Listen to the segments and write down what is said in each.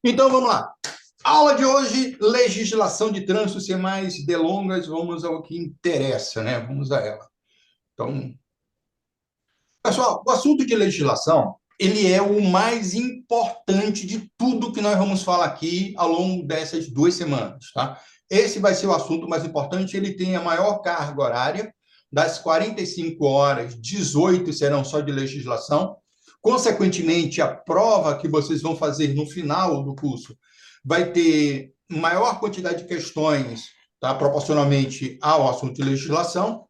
Então, vamos lá. Aula de hoje, legislação de trânsito, sem mais delongas, vamos ao que interessa, né? Vamos a ela. Então, pessoal, o assunto de legislação, ele é o mais importante de tudo que nós vamos falar aqui ao longo dessas 2 semanas, tá? Esse vai ser o assunto mais importante, ele tem a maior carga horária, das 45 horas, 18 serão só de legislação. Consequentemente, a prova que vocês vão fazer no final do curso vai ter maior quantidade de questões, tá? Proporcionalmente ao assunto de legislação.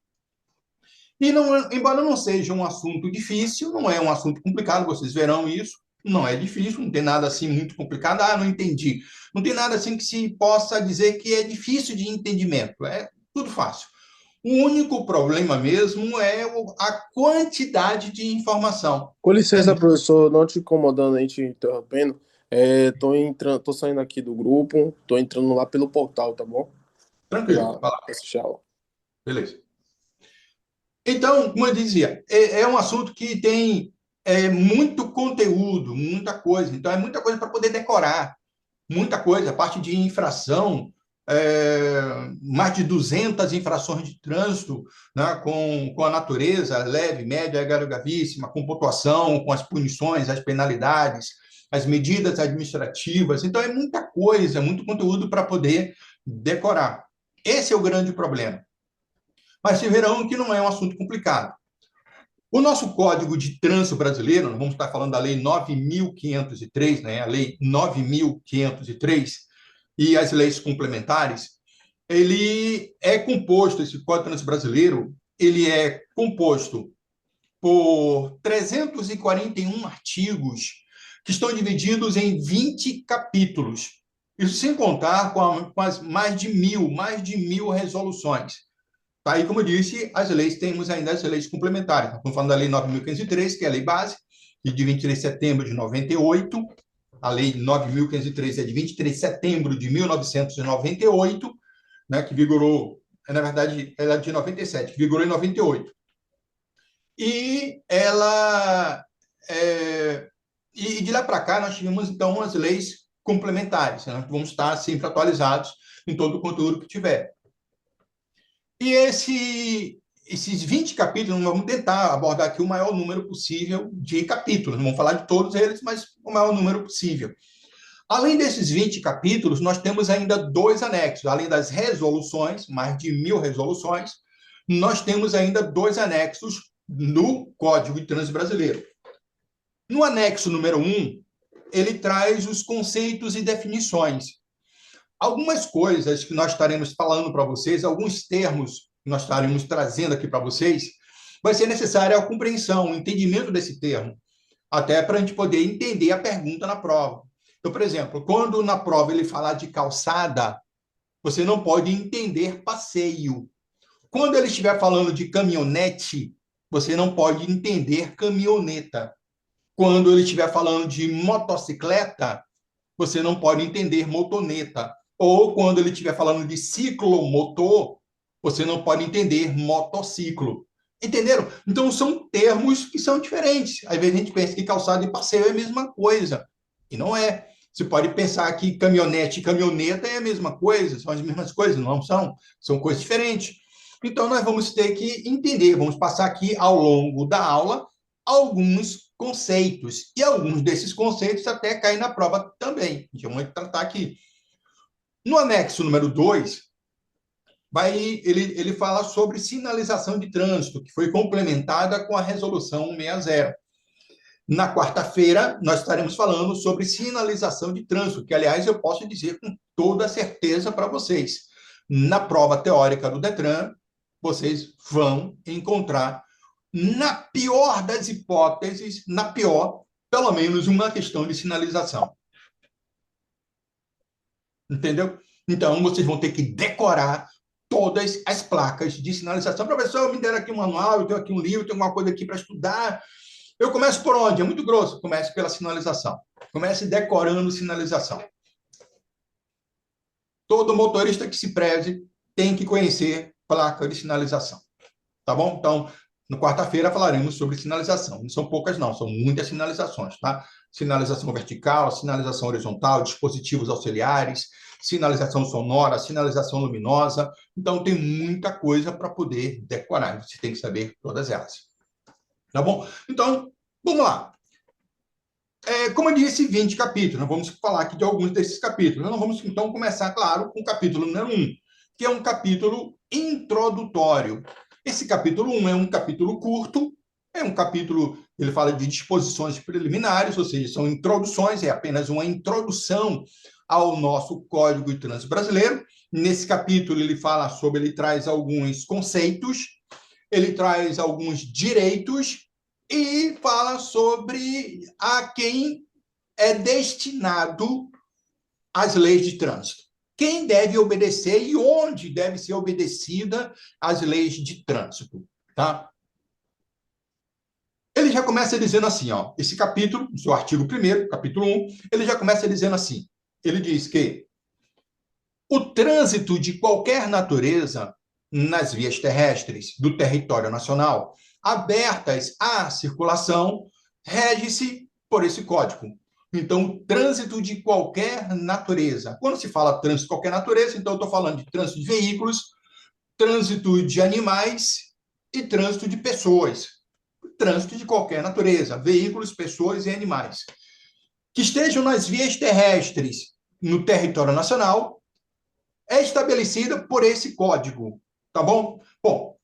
E não, embora não seja um assunto difícil, não é um assunto complicado, vocês verão isso, não é difícil, não tem nada assim muito complicado. Ah, não entendi. Não tem nada assim que se possa dizer que é difícil de entendimento, é tudo fácil. O único problema mesmo é a quantidade de informação. Com É licença, professor, não te incomodando aí, te interrompendo. Tô entrando, tô saindo aqui do grupo, tô entrando lá pelo portal, tá bom? tranquilo, Pela vai lá, assistir a aula. beleza. Então, como eu dizia, é um assunto que tem muito conteúdo, muita coisa. Então, é muita coisa para poder decorar. Muita coisa, a parte de infração, mais de 200 infrações de trânsito, né, com a natureza, leve, média, gravíssima, com pontuação, com as punições, as penalidades, as medidas administrativas. Então, é muita coisa, muito conteúdo para poder decorar. Esse é o grande problema. Mas se verão que não é um assunto complicado. O nosso Código de Trânsito Brasileiro, nós vamos estar falando da Lei 9.503, né, a Lei 9.503, e as leis complementares, ele é composto, esse Código de Trânsito Brasileiro, ele é composto por 341 artigos que estão divididos em 20 capítulos. Isso sem contar com as mais de mil resoluções. Tá aí, como eu disse, as leis, temos ainda as leis complementares. Estamos falando da Lei 9.503, que é a lei base, de 23 de setembro de 98. A Lei 9.503 é de 23 de setembro de 1998, né, que vigorou, na verdade, ela é de 97, que vigorou em 98. E ela. É, e de lá para cá, nós tivemos, então, as leis complementares, né, que vão estar sempre atualizados em todo o conteúdo que tiver. E esses 20 capítulos, nós vamos tentar abordar aqui o maior número possível de capítulos. Não vamos falar de todos eles, mas o maior número possível. Além desses 20 capítulos, nós temos ainda 2 anexos. Além das resoluções, mais de 1.000 resoluções, nós temos ainda 2 anexos no Código de Trânsito Brasileiro. No anexo número 1, ele traz os conceitos e definições. Algumas coisas que nós estaremos falando para vocês, alguns termos que nós estaremos trazendo aqui para vocês, vai ser necessária a compreensão, o entendimento desse termo, até para a gente poder entender a pergunta na prova. Então, por exemplo, quando na prova ele falar de calçada, você não pode entender passeio. Quando ele estiver falando de caminhonete, você não pode entender caminhoneta. Quando ele estiver falando de motocicleta, você não pode entender motoneta. Ou quando ele estiver falando de ciclomotor, você não pode entender motociclo. Entenderam? Então, são termos que são diferentes. Às vezes a gente pensa que calçada e passeio é a mesma coisa. E não é. Você pode pensar que caminhonete e caminhoneta é a mesma coisa, são as mesmas coisas, não são? São coisas diferentes. Então, nós vamos ter que entender, vamos passar aqui ao longo da aula alguns conceitos. E alguns desses conceitos até caem na prova também. A gente vai tratar aqui. No anexo número 2, ele fala sobre sinalização de trânsito, que foi complementada com a resolução 160. Na quarta-feira, nós estaremos falando sobre sinalização de trânsito, que, aliás, eu posso dizer com toda certeza para vocês. Na prova teórica do Detran, vocês vão encontrar, na pior das hipóteses, na pior, pelo menos uma questão de sinalização. Entendeu? Então, vocês vão ter que decorar todas as placas de sinalização. Professor, me deram aqui um manual, eu tenho aqui um livro, eu tenho alguma coisa aqui para estudar. Eu começo por onde? É muito grosso. Comece pela sinalização. Comece decorando sinalização. Todo motorista que se preze tem que conhecer placa de sinalização. Tá bom? Então, no quarta-feira falaremos sobre sinalização. Não são poucas, não, são muitas sinalizações, tá? sinalização vertical, sinalização horizontal, dispositivos auxiliares, sinalização sonora, sinalização luminosa. Então, tem muita coisa para poder decorar. Você tem que saber todas elas. Tá bom? Então, vamos lá. Como eu disse, 20 capítulos. Nós vamos falar aqui de alguns desses capítulos. Nós vamos, então, começar, claro, com o capítulo número 1, que é um capítulo introdutório. Esse capítulo 1 é um capítulo curto, é um capítulo, ele fala de disposições preliminares, ou seja, são introduções, é apenas uma introdução ao nosso Código de Trânsito Brasileiro. Nesse capítulo, ele traz alguns conceitos, ele traz alguns direitos e fala sobre a quem é destinado as leis de trânsito. Quem deve obedecer e onde deve ser obedecida as leis de trânsito, tá? Ele já começa dizendo assim, ó, esse capítulo, no seu artigo 1º, capítulo 1, ele já começa dizendo assim, ele diz que o trânsito de qualquer natureza nas vias terrestres do território nacional, abertas à circulação, rege-se por esse código. Então, o trânsito de qualquer natureza. Quando se fala trânsito de qualquer natureza, então eu estou falando de trânsito de veículos, trânsito de animais e trânsito de pessoas. Trânsito de qualquer natureza, veículos, pessoas e animais. Que estejam nas vias terrestres no território nacional, é estabelecida por esse código, tá bom? Bom,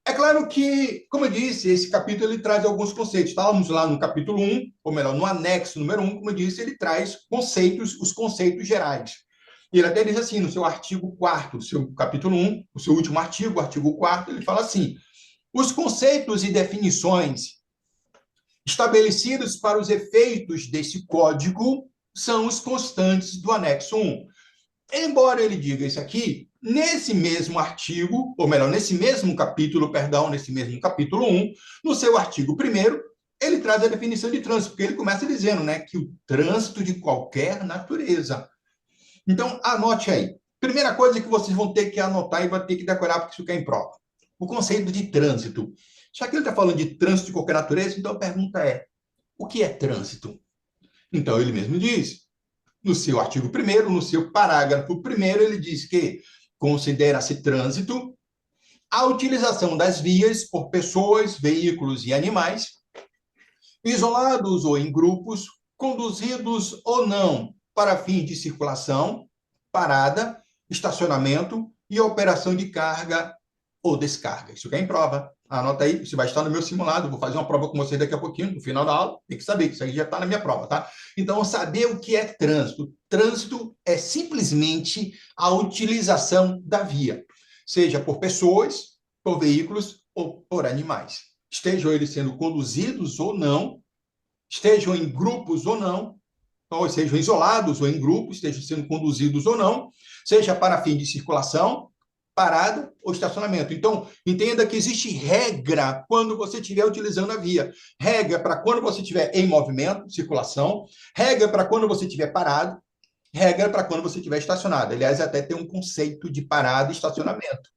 é claro que, como eu disse, esse capítulo ele traz alguns conceitos. Estávamos lá no capítulo 1, ou melhor, no anexo número 1, como eu disse, ele traz conceitos, os conceitos gerais. E ele até diz assim, no seu artigo 4º, seu capítulo 1, o seu último artigo, o artigo 4º, ele fala assim, os conceitos e definições estabelecidos para os efeitos desse código são os constantes do anexo 1. Embora ele diga isso aqui, nesse mesmo artigo, ou melhor, nesse mesmo capítulo, perdão, nesse mesmo capítulo 1, no seu artigo 1º, ele traz a definição de trânsito, porque ele começa dizendo, né, que o trânsito de qualquer natureza. Então, anote aí. Primeira coisa que vocês vão ter que anotar e vai ter que decorar, porque isso cai em prova. O conceito de trânsito. Já que ele está falando de trânsito de qualquer natureza, então a pergunta é, o que é trânsito? Então, ele mesmo diz, no seu artigo 1º, no seu parágrafo 1º, ele diz que considera-se trânsito a utilização das vias por pessoas, veículos e animais, isolados ou em grupos, conduzidos ou não para fins de circulação, parada, estacionamento e operação de carga ou descarga. Isso que é em prova. Anota aí, isso vai estar no meu simulado. Vou fazer uma prova com vocês daqui a pouquinho, no final da aula. Tem que saber que isso aí já está na minha prova, tá? Então, saber o que é trânsito. Trânsito é simplesmente a utilização da via, seja por pessoas, por veículos ou por animais. Estejam eles sendo conduzidos ou não, estejam em grupos ou não, ou sejam isolados ou em grupos, estejam sendo conduzidos ou não, seja para fim de circulação, parada ou estacionamento. Então, entenda que existe regra quando você estiver utilizando a via. Regra para quando você estiver em movimento, circulação, regra para quando você estiver parado, regra para quando você estiver estacionado. Aliás, até tem um conceito de parada e estacionamento.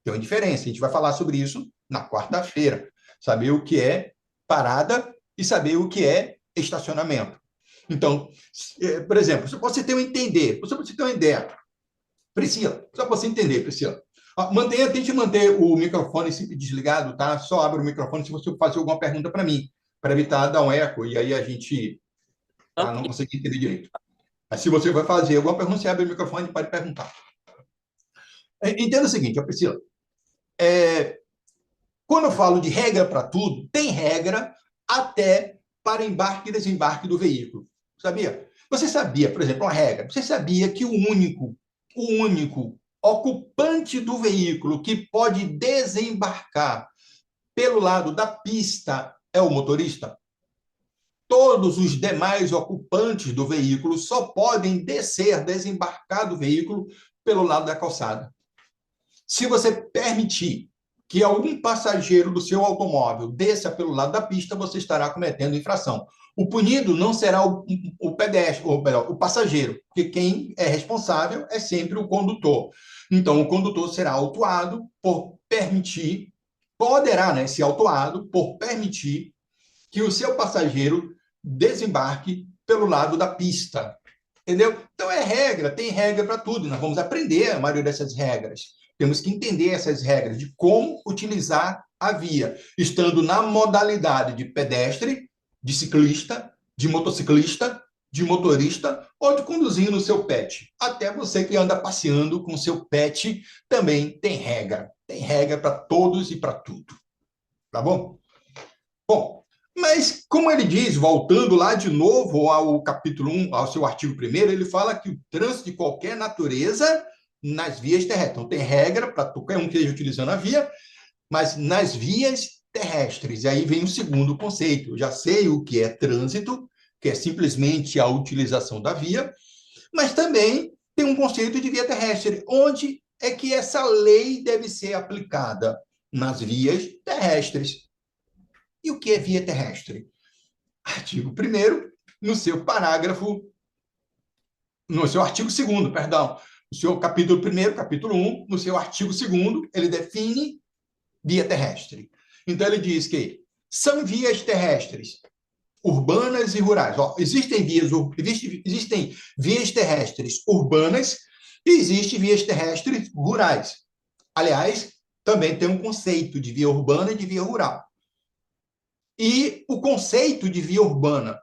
Tem uma diferença. A gente vai falar sobre isso na quarta-feira. Saber o que é parada e saber o que é estacionamento. Então, por exemplo, só para você ter um entender, só para você ter uma ideia, Priscila, só para você entender, Priscila, tente manter o microfone sempre desligado, tá? Só abre o microfone se você fazer alguma pergunta para mim, para evitar dar um eco e aí a gente não conseguir entender direito. Mas se você vai fazer alguma pergunta, você abre o microfone e pode perguntar. Entenda o seguinte, Priscila, quando eu falo de regra para tudo, tem regra até para embarque e desembarque do veículo. Sabia? Você sabia, por exemplo, uma regra, você sabia que o único ocupante do veículo que pode desembarcar pelo lado da pista é o motorista? Todos os demais ocupantes do veículo só podem desembarcar do veículo pelo lado da calçada. Se você permitir que algum passageiro do seu automóvel desça pelo lado da pista, você estará cometendo infração. O punido não será o pedestre, ou melhor, o passageiro, porque quem é responsável é sempre o condutor. Então, o condutor será autuado por permitir, poderá, né, ser autuado por permitir que o seu passageiro desembarque pelo lado da pista. Entendeu? Então é regra, tem regra para tudo. Nós vamos aprender a maioria dessas regras. Temos que entender essas regras de como utilizar a via, estando na modalidade de pedestre, de ciclista, de motociclista, de motorista ou de conduzindo o seu pet. Até você que anda passeando com o seu pet também tem regra. Tem regra para todos e para tudo. Tá bom? Bom, mas, como ele diz, voltando lá de novo ao capítulo 1, ao seu artigo 1º, ele fala que o trânsito de qualquer natureza nas vias terrestres. Então, tem regra para qualquer um que esteja utilizando a via, mas nas vias terrestres. E aí vem o segundo conceito. Eu já sei o que é trânsito, que é simplesmente a utilização da via, mas também tem um conceito de via terrestre. Onde é que essa lei deve ser aplicada? Nas vias terrestres. E o que é via terrestre? Artigo 1º, no seu parágrafo, no seu artigo 2º, perdão, no seu capítulo 1º, capítulo 1, no seu artigo 2º, ele define via terrestre. Então, ele diz que são vias terrestres urbanas e rurais. Ó, existem vias terrestres urbanas e existem vias terrestres rurais. Aliás, também tem um conceito de via urbana e de via rural. E o conceito de via urbana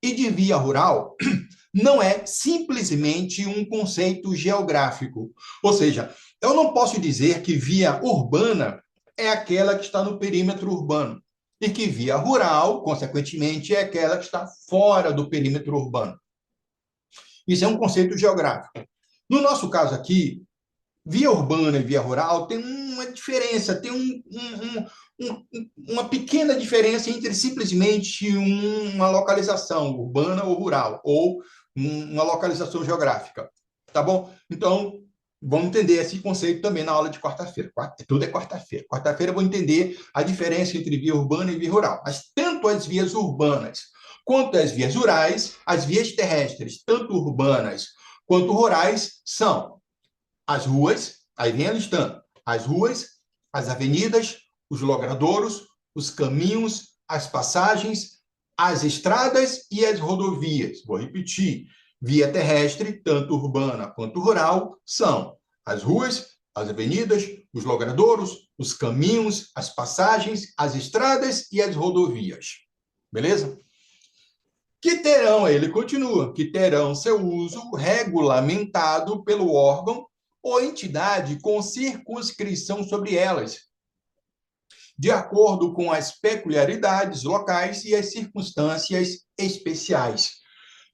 e de via rural não é simplesmente um conceito geográfico. Ou seja, eu não posso dizer que via urbana é aquela que está no perímetro urbano e que via rural, consequentemente, é aquela que está fora do perímetro urbano. Isso é um conceito geográfico. No nosso caso aqui, via urbana e via rural tem uma diferença, tem uma pequena diferença entre simplesmente uma localização urbana ou rural, ou uma localização geográfica. Tá bom? Então, vamos entender esse conceito também na aula de quarta-feira. Tudo é quarta-feira. Quarta-feira eu vou entender a diferença entre via urbana e via rural. Mas tanto as vias urbanas quanto as vias rurais, as vias terrestres, tanto urbanas quanto rurais, são as ruas, aí vem a listando, as ruas, as avenidas, os logradouros, os caminhos, as passagens, as estradas e as rodovias. Vou repetir, via terrestre, tanto urbana quanto rural, são as ruas, as avenidas, os logradouros, os caminhos, as passagens, as estradas e as rodovias. Beleza? Que terão, ele continua, que terão seu uso regulamentado pelo órgão ou entidade com circunscrição sobre elas, de acordo com as peculiaridades locais e as circunstâncias especiais.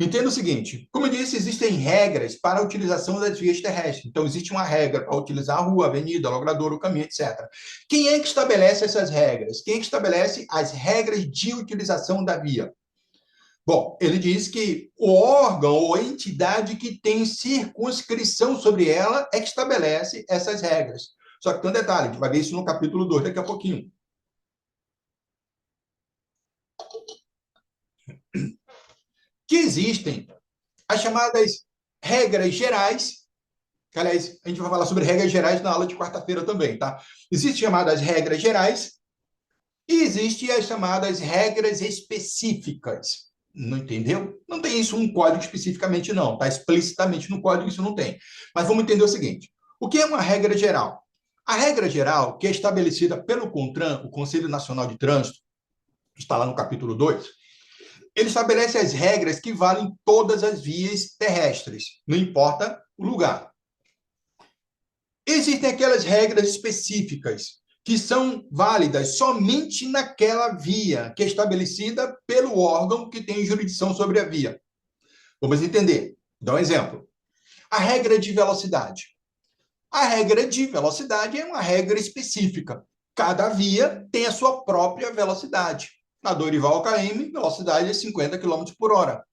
Entenda o seguinte, como eu disse, existem regras para a utilização das vias terrestres. Então, existe uma regra para utilizar a rua, a avenida, o logradouro, o caminho, etc. Quem é que estabelece essas regras? Quem é que estabelece as regras de utilização da via? Bom, ele diz que o órgão ou entidade que tem circunscrição sobre ela é que estabelece essas regras. Só que tem um detalhe, a gente vai ver isso no capítulo 2 daqui a pouquinho. Que existem as chamadas regras gerais, que, aliás, a gente vai falar sobre regras gerais na aula de quarta-feira também, tá? Existem chamadas regras gerais e existem as chamadas regras específicas. Não entendeu? Não tem isso um código especificamente, não. Está explicitamente no código, isso não tem. Mas vamos entender o seguinte: o que é uma regra geral? A regra geral, que é estabelecida pelo CONTRAN, o Conselho Nacional de Trânsito, está lá no capítulo 2, ele estabelece as regras que valem em todas as vias terrestres, não importa o lugar. Existem aquelas regras específicas que são válidas somente naquela via que é estabelecida pelo órgão que tem jurisdição sobre a via. Vamos entender. Dá um exemplo. A regra de velocidade. A regra de velocidade é uma regra específica. Cada via tem a sua própria velocidade. Na Dorival KM, velocidade é 50 km por hora.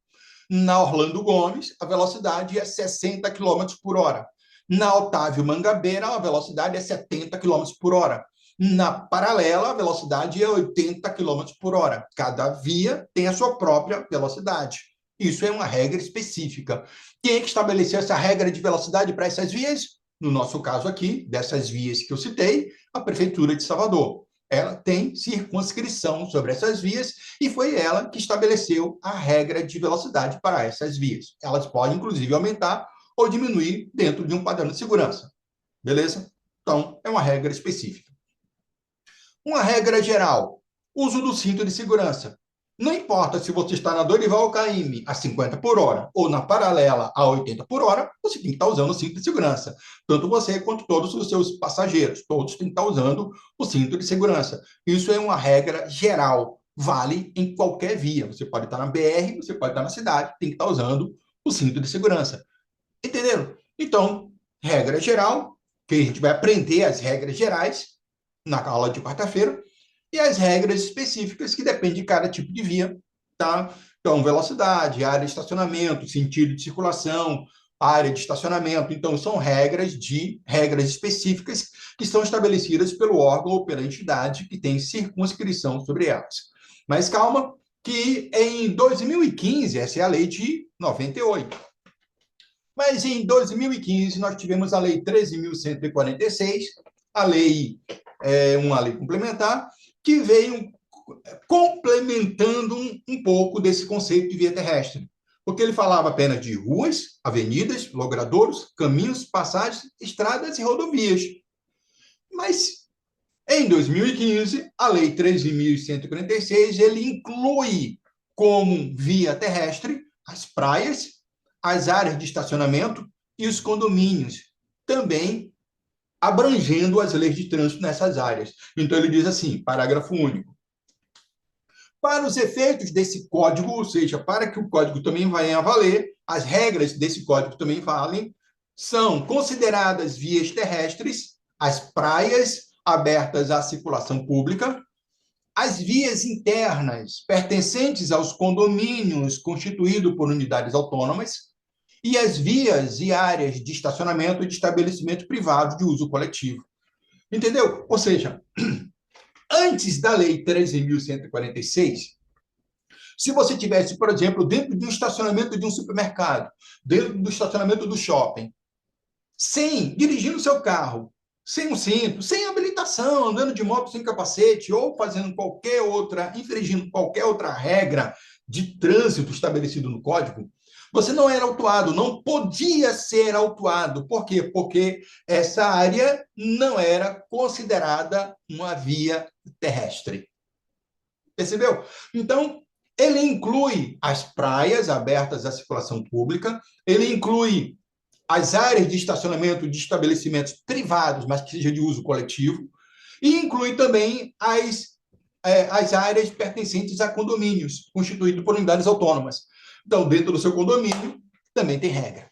Na Orlando Gomes, a velocidade é 60 km por hora. Na Otávio Mangabeira, a velocidade é 70 km por hora. Na paralela, a velocidade é 80 km por hora. Cada via tem a sua própria velocidade. Isso é uma regra específica. Quem é que estabeleceu essa regra de velocidade para essas vias? No nosso caso aqui, dessas vias que eu citei, a Prefeitura de Salvador. ela tem circunscrição sobre essas vias e foi ela que estabeleceu a regra de velocidade para essas vias. Elas podem, inclusive, aumentar ou diminuir dentro de um padrão de segurança. Beleza? Então, é uma regra específica. Uma regra geral: uso do cinto de segurança. Não importa se você está na Dorival KM a 50 por hora ou na paralela a 80 por hora, você tem que estar usando o cinto de segurança. Tanto você quanto todos os seus passageiros. Todos têm que estar usando o cinto de segurança. Isso é uma regra geral. Vale em qualquer via. Você pode estar na BR, você pode estar na cidade, tem que estar usando o cinto de segurança. Entenderam? Então, regra geral, que a gente vai aprender as regras gerais na aula de quarta-feira, e as regras específicas que dependem de cada tipo de via, tá? Então, velocidade, área de estacionamento, sentido de circulação, área de estacionamento. Então, são regras específicas que são estabelecidas pelo órgão ou pela entidade que tem circunscrição sobre elas. Mas calma, que em 2015, essa é a lei de 98. Mas em 2015, nós tivemos a Lei 13.146, a lei, uma lei complementar, que veio complementando um pouco desse conceito de via terrestre. Porque ele falava apenas de ruas, avenidas, logradouros, caminhos, passagens, estradas e rodovias. Mas em 2015, a Lei 13.146, ele inclui como via terrestre as praias, as áreas de estacionamento e os condomínios, também abrangendo as leis de trânsito nessas áreas. Então, ele diz assim, parágrafo único: para os efeitos desse código, ou seja, para que o código também venha a valer, as regras desse código também valem, são consideradas vias terrestres as praias abertas à circulação pública, as vias internas pertencentes aos condomínios constituídos por unidades autônomas e as vias e áreas de estacionamento de estabelecimento privado de uso coletivo. Entendeu? Ou seja, antes da Lei 13.146, se você tivesse, por exemplo, dentro de um estacionamento de um supermercado, dentro do estacionamento do shopping, dirigindo seu carro, sem um cinto, sem habilitação, andando de moto sem capacete, ou fazendo infringindo qualquer outra regra de trânsito estabelecido no código, você não era autuado, não podia ser autuado. Por quê? Porque essa área não era considerada uma via terrestre. Percebeu? Então, ele inclui as praias abertas à circulação pública, ele inclui as áreas de estacionamento de estabelecimentos privados, mas que seja de uso coletivo, e inclui também as áreas pertencentes a condomínios, constituídos por unidades autônomas. Então, dentro do seu condomínio, também tem regra.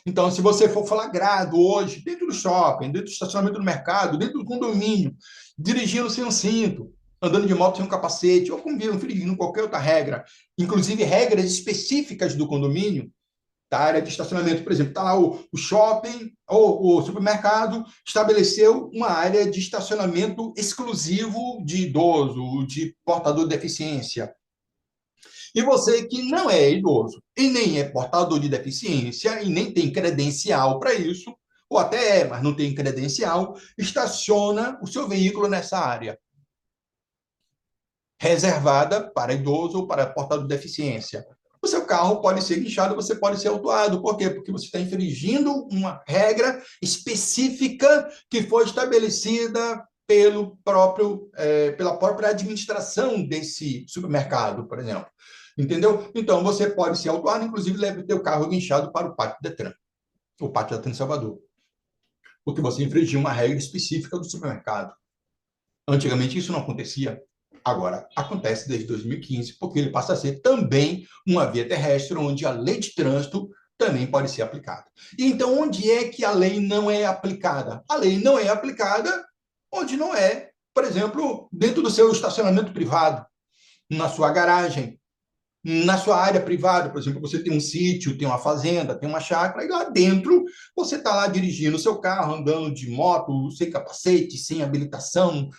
Então, se você for flagrado hoje, dentro do shopping, dentro do estacionamento do mercado, dentro do condomínio, dirigindo sem um cinto, andando de moto sem um capacete, ou infringindo qualquer outra regra, inclusive regras específicas do condomínio, da área de estacionamento, por exemplo, está lá o shopping ou o supermercado estabeleceu uma área de estacionamento exclusivo de idoso, de portador de deficiência. E você que não é idoso e nem é portador de deficiência e nem tem credencial para isso, ou até mas não tem credencial, estaciona o seu veículo nessa área reservada para idoso ou para portador de deficiência. O seu carro pode ser guinchado, você pode ser autuado. Por quê? Porque você está infringindo uma regra específica que foi estabelecida pela própria administração desse supermercado, por exemplo. Entendeu? Então, você pode ser autuado, inclusive leve o seu carro guinchado para o pátio Detran, o pátio Detran de Salvador, porque você infringiu uma regra específica do supermercado. Antigamente isso não acontecia. Agora, acontece desde 2015, porque ele passa a ser também uma via terrestre, onde a lei de trânsito também pode ser aplicada. E então, onde é que a lei não é aplicada? A lei não é aplicada onde não é, por exemplo, dentro do seu estacionamento privado, na sua garagem, na sua área privada. Por exemplo, você tem um sítio, tem uma fazenda, tem uma chácara, e lá dentro você está lá dirigindo o seu carro, andando de moto, sem capacete, sem habilitação.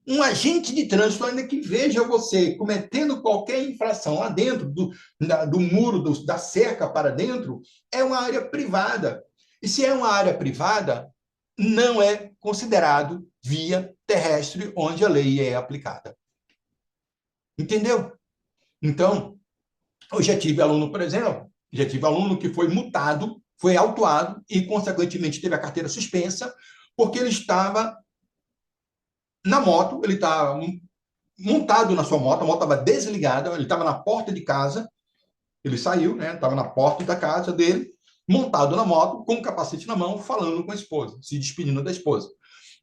Um agente de trânsito, ainda que veja você cometendo qualquer infração lá dentro do muro, da cerca para dentro, é uma área privada. E se é uma área privada, não é considerado via terrestre onde a lei é aplicada. Entendeu? Então, eu já tive aluno, por exemplo, já tive aluno que foi multado, foi autuado e, consequentemente, teve a carteira suspensa, porque ele estava na moto, ele estava montado na sua moto, a moto estava desligada, ele estava na porta de casa, ele saiu, né? Estava na porta da casa dele, montado na moto, com o capacete na mão, falando com a esposa, se despedindo da esposa.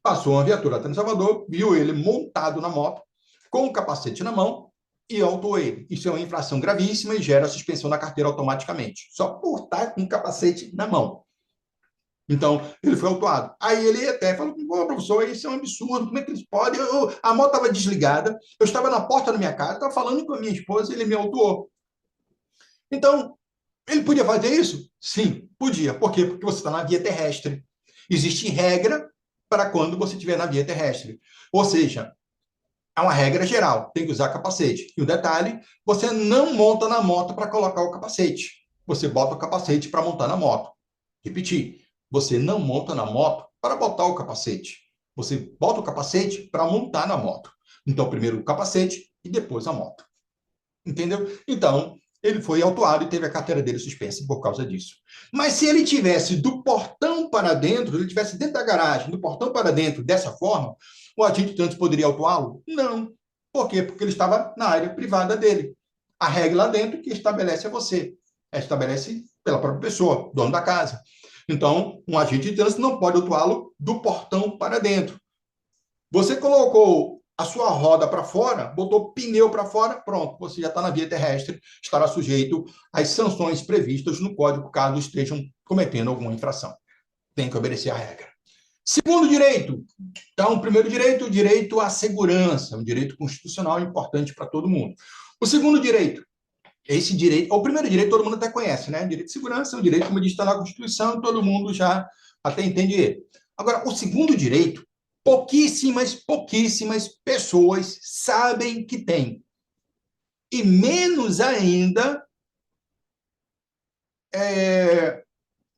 Passou uma viatura até no Salvador, viu ele montado na moto, com o capacete na mão, e autuou ele. Isso é uma infração gravíssima e gera suspensão da carteira automaticamente, só por estar com o capacete na mão. Então, ele foi autuado. Aí ele até falou, pô, professor, isso é um absurdo, como é que eles podem? A moto estava desligada, eu estava na porta da minha casa, estava falando com a minha esposa e ele me autuou. Então, ele podia fazer isso? Sim, podia. Por quê? Porque você está na via terrestre. Existe regra para quando você estiver na via terrestre. Ou seja, é uma regra geral, tem que usar capacete. E o detalhe, você não monta na moto para colocar o capacete. Você bota o capacete para montar na moto. Repetir, você não monta na moto para botar o capacete. Você bota o capacete para montar na moto. Então, primeiro o capacete e depois a moto. Entendeu? Então, ele foi autuado e teve a carteira dele suspensa por causa disso. Mas se ele tivesse do portão para dentro, ele tivesse dentro da garagem, do portão para dentro, dessa forma, o agente de trânsito poderia autuá-lo? Não. Por quê? Porque ele estava na área privada dele. A regra lá dentro que estabelece é você. Estabelece pela própria pessoa, dono da casa. Então, um agente de trânsito não pode autuá-lo do portão para dentro. Você colocou a sua roda para fora, botou pneu para fora, pronto, você já está na via terrestre, estará sujeito às sanções previstas no Código, caso estejam cometendo alguma infração. Tem que obedecer à regra. Segundo direito, então, o primeiro direito, o direito à segurança, um direito constitucional importante para todo mundo. O segundo direito, esse direito, o primeiro direito todo mundo até conhece, né? Direito de segurança é um direito, como diz, está na Constituição, todo mundo já até entende ele. Agora, o segundo direito, pouquíssimas pessoas sabem que tem. E menos ainda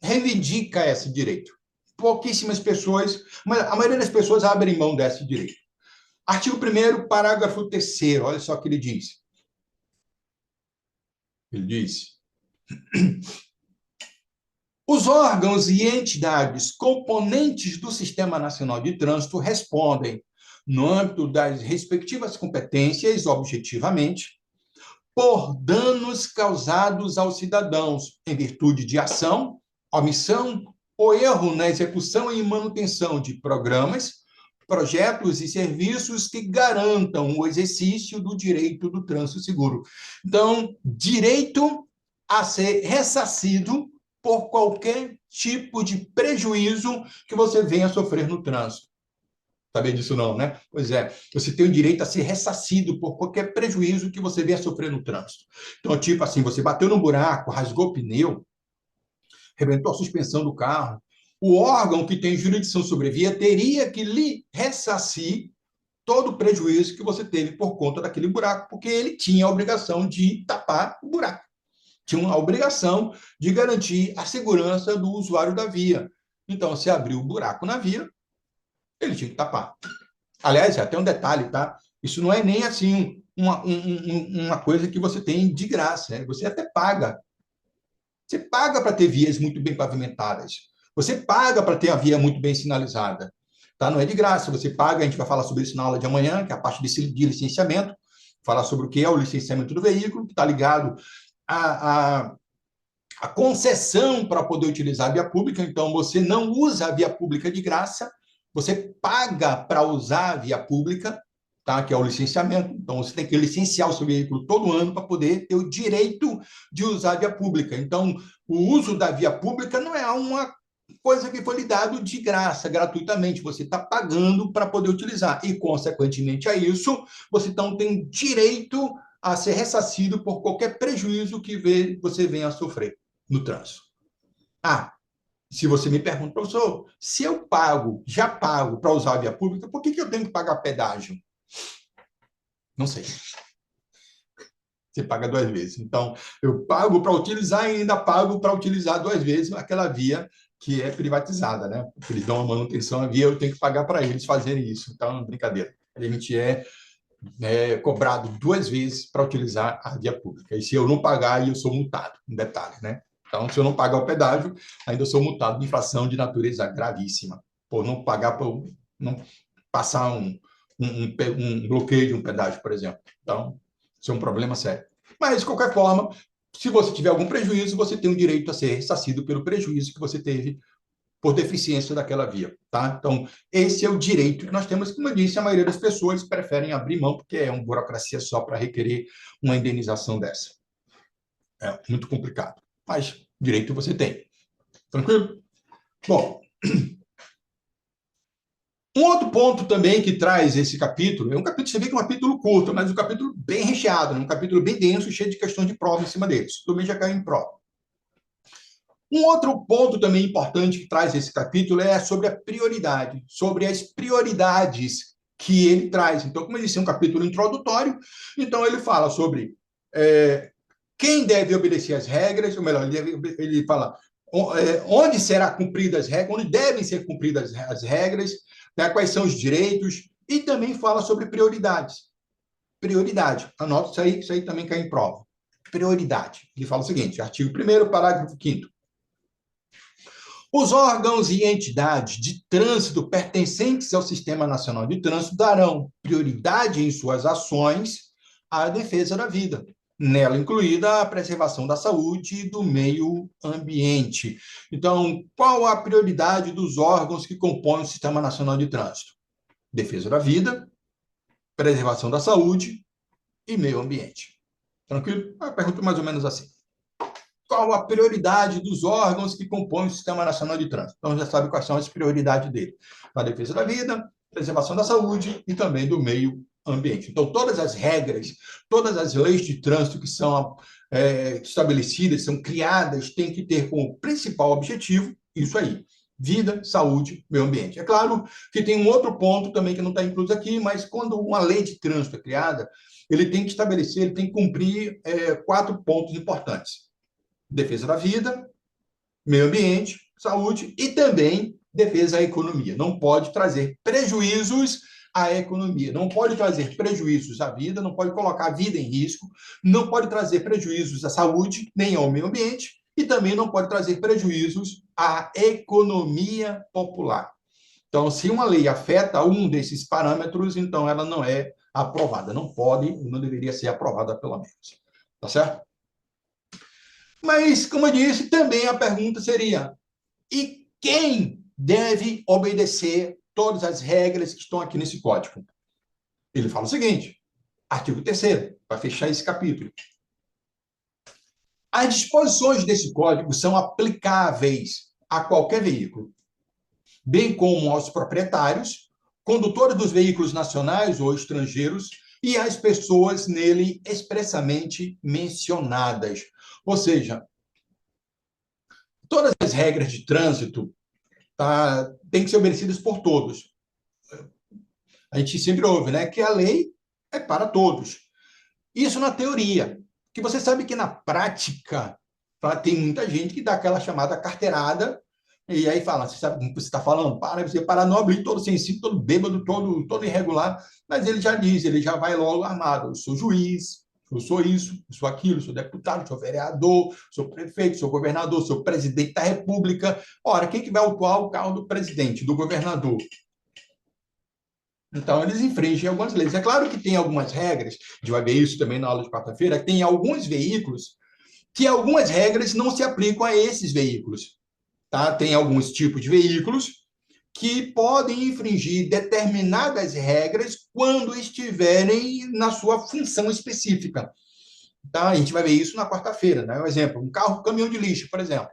reivindica esse direito. Pouquíssimas pessoas, mas a maioria das pessoas abrem mão desse direito. Artigo 1º, parágrafo 3º, olha só o que ele diz. Ele diz: os órgãos e entidades componentes do Sistema Nacional de Trânsito respondem, no âmbito das respectivas competências, objetivamente, por danos causados aos cidadãos em virtude de ação, omissão ou erro na execução e manutenção de programas, projetos e serviços que garantam o exercício do direito do trânsito seguro. Então, direito a ser ressarcido por qualquer tipo de prejuízo que você venha sofrer no trânsito. Sabia disso não, né? Pois é, você tem o direito a ser ressarcido por qualquer prejuízo que você venha sofrer no trânsito. Então, tipo assim, você bateu no buraco, rasgou o pneu, arrebentou a suspensão do carro, o órgão que tem jurisdição sobre a via teria que lhe ressarcir todo o prejuízo que você teve por conta daquele buraco, porque ele tinha a obrigação de tapar o buraco. Tinha a obrigação de garantir a segurança do usuário da via. Então, se abriu o buraco na via, ele tinha que tapar. Aliás, até um detalhe, tá? Isso não é nem assim uma coisa que você tem de graça, né? Você até paga. Você paga para ter vias muito bem pavimentadas. Você paga para ter a via muito bem sinalizada. Tá? Não é de graça, você paga, a gente vai falar sobre isso na aula de amanhã, que é a parte de licenciamento, falar sobre o que é o licenciamento do veículo, que está ligado a concessão para poder utilizar a via pública. Então, você não usa a via pública de graça, você paga para usar a via pública, tá? Que é o licenciamento. Então, você tem que licenciar o seu veículo todo ano para poder ter o direito de usar a via pública. Então, o uso da via pública não é uma coisa que foi lhe dado de graça, gratuitamente. Você está pagando para poder utilizar. E, consequentemente a isso, você então tem direito a ser ressarcido por qualquer prejuízo que você venha a sofrer no trânsito. Ah, se você me pergunta, professor, se eu pago, já pago para usar a via pública, por que eu tenho que pagar pedágio? Não sei. Você paga duas vezes. Então, eu pago para utilizar e ainda pago para utilizar duas vezes aquela via que é privatizada, né? Porque eles dão uma manutenção à via, eu tenho que pagar para eles fazerem isso. Então, brincadeira. A gente cobrado 2 vezes para utilizar a via pública. E se eu não pagar, eu sou multado, um detalhe, né? Então, se eu não pagar o pedágio, ainda sou multado de infração de natureza gravíssima, por não pagar, por não passar um bloqueio de um pedágio, por exemplo. Então, isso é um problema sério. Mas, de qualquer forma, se você tiver algum prejuízo, você tem o direito a ser ressarcido pelo prejuízo que você teve por deficiência daquela via, tá? Então, esse é o direito que nós temos. Como eu disse, a maioria das pessoas preferem abrir mão, porque é uma burocracia só para requerer uma indenização dessa. É muito complicado. Mas direito você tem. Tranquilo? Bom, um outro ponto também que traz esse capítulo, é um capítulo, você vê que é um capítulo curto, mas um capítulo bem recheado, um capítulo bem denso, cheio de questões de prova em cima deles. Também já caiu em prova. Um outro ponto também importante que traz esse capítulo é sobre a prioridade, sobre as prioridades que ele traz. Então, como ele disse, é um capítulo introdutório, então ele fala sobre quem deve obedecer às regras, ou melhor, ele fala onde será cumpridas as regras, onde devem ser cumpridas as regras, né, quais são os direitos, e também fala sobre prioridades. Prioridade, anota isso aí também cai em prova. Prioridade. Ele fala o seguinte, artigo 1º, parágrafo 5º. Os órgãos e entidades de trânsito pertencentes ao Sistema Nacional de Trânsito darão prioridade em suas ações à defesa da vida, nela incluída a preservação da saúde e do meio ambiente. Então, qual a prioridade dos órgãos que compõem o Sistema Nacional de Trânsito? Defesa da vida, preservação da saúde e meio ambiente. Tranquilo? A pergunta é mais ou menos assim. Qual a prioridade dos órgãos que compõem o Sistema Nacional de Trânsito? Então, já sabe quais são as prioridades dele. A defesa da vida, preservação da saúde e também do meio ambiente. Então, todas as regras, todas as leis de trânsito que são estabelecidas, são criadas, têm que ter como principal objetivo isso aí, vida, saúde, meio ambiente. É claro que tem um outro ponto também que não está incluso aqui, mas quando uma lei de trânsito é criada, ele tem que estabelecer, ele tem que cumprir 4 pontos importantes: defesa da vida, meio ambiente, saúde e também defesa à economia. Não pode trazer prejuízos à economia, não pode trazer prejuízos à vida, não pode colocar a vida em risco, não pode trazer prejuízos à saúde, nem ao meio ambiente, e também não pode trazer prejuízos à economia popular. Então, se uma lei afeta um desses parâmetros, então ela não é aprovada, não pode, não deveria ser aprovada, pelo menos. Tá certo? Mas, como eu disse, também a pergunta seria: e quem deve obedecer todas as regras que estão aqui nesse código? Ele fala o seguinte, artigo 3º, para fechar esse capítulo. As disposições desse código são aplicáveis a qualquer veículo, bem como aos proprietários, condutores dos veículos nacionais ou estrangeiros e às pessoas nele expressamente mencionadas. Ou seja, todas as regras de trânsito têm que ser obedecidas por todos. A gente sempre ouve, né, que a lei é para todos. Isso na teoria. Que você sabe que na prática tem muita gente que dá aquela chamada carteirada e aí fala, você sabe como você está falando? Para, você para não abrir todo sensível, todo bêbado, todo irregular, mas ele já diz, ele já vai logo armado. Eu sou juiz, eu sou isso, eu sou aquilo, eu sou deputado, sou vereador, sou prefeito, sou governador, sou presidente da república. Ora, quem que vai autuar o carro do presidente, do governador? Então, eles infringem algumas leis. É claro que tem algumas regras, a gente vai ver isso também na aula de quarta-feira, tem alguns veículos que algumas regras não se aplicam a esses veículos. Tá? Tem alguns tipos de veículos que podem infringir determinadas regras quando estiverem na sua função específica. Tá? A gente vai ver isso na quarta-feira. Né? Um exemplo, um caminhão de lixo, por exemplo.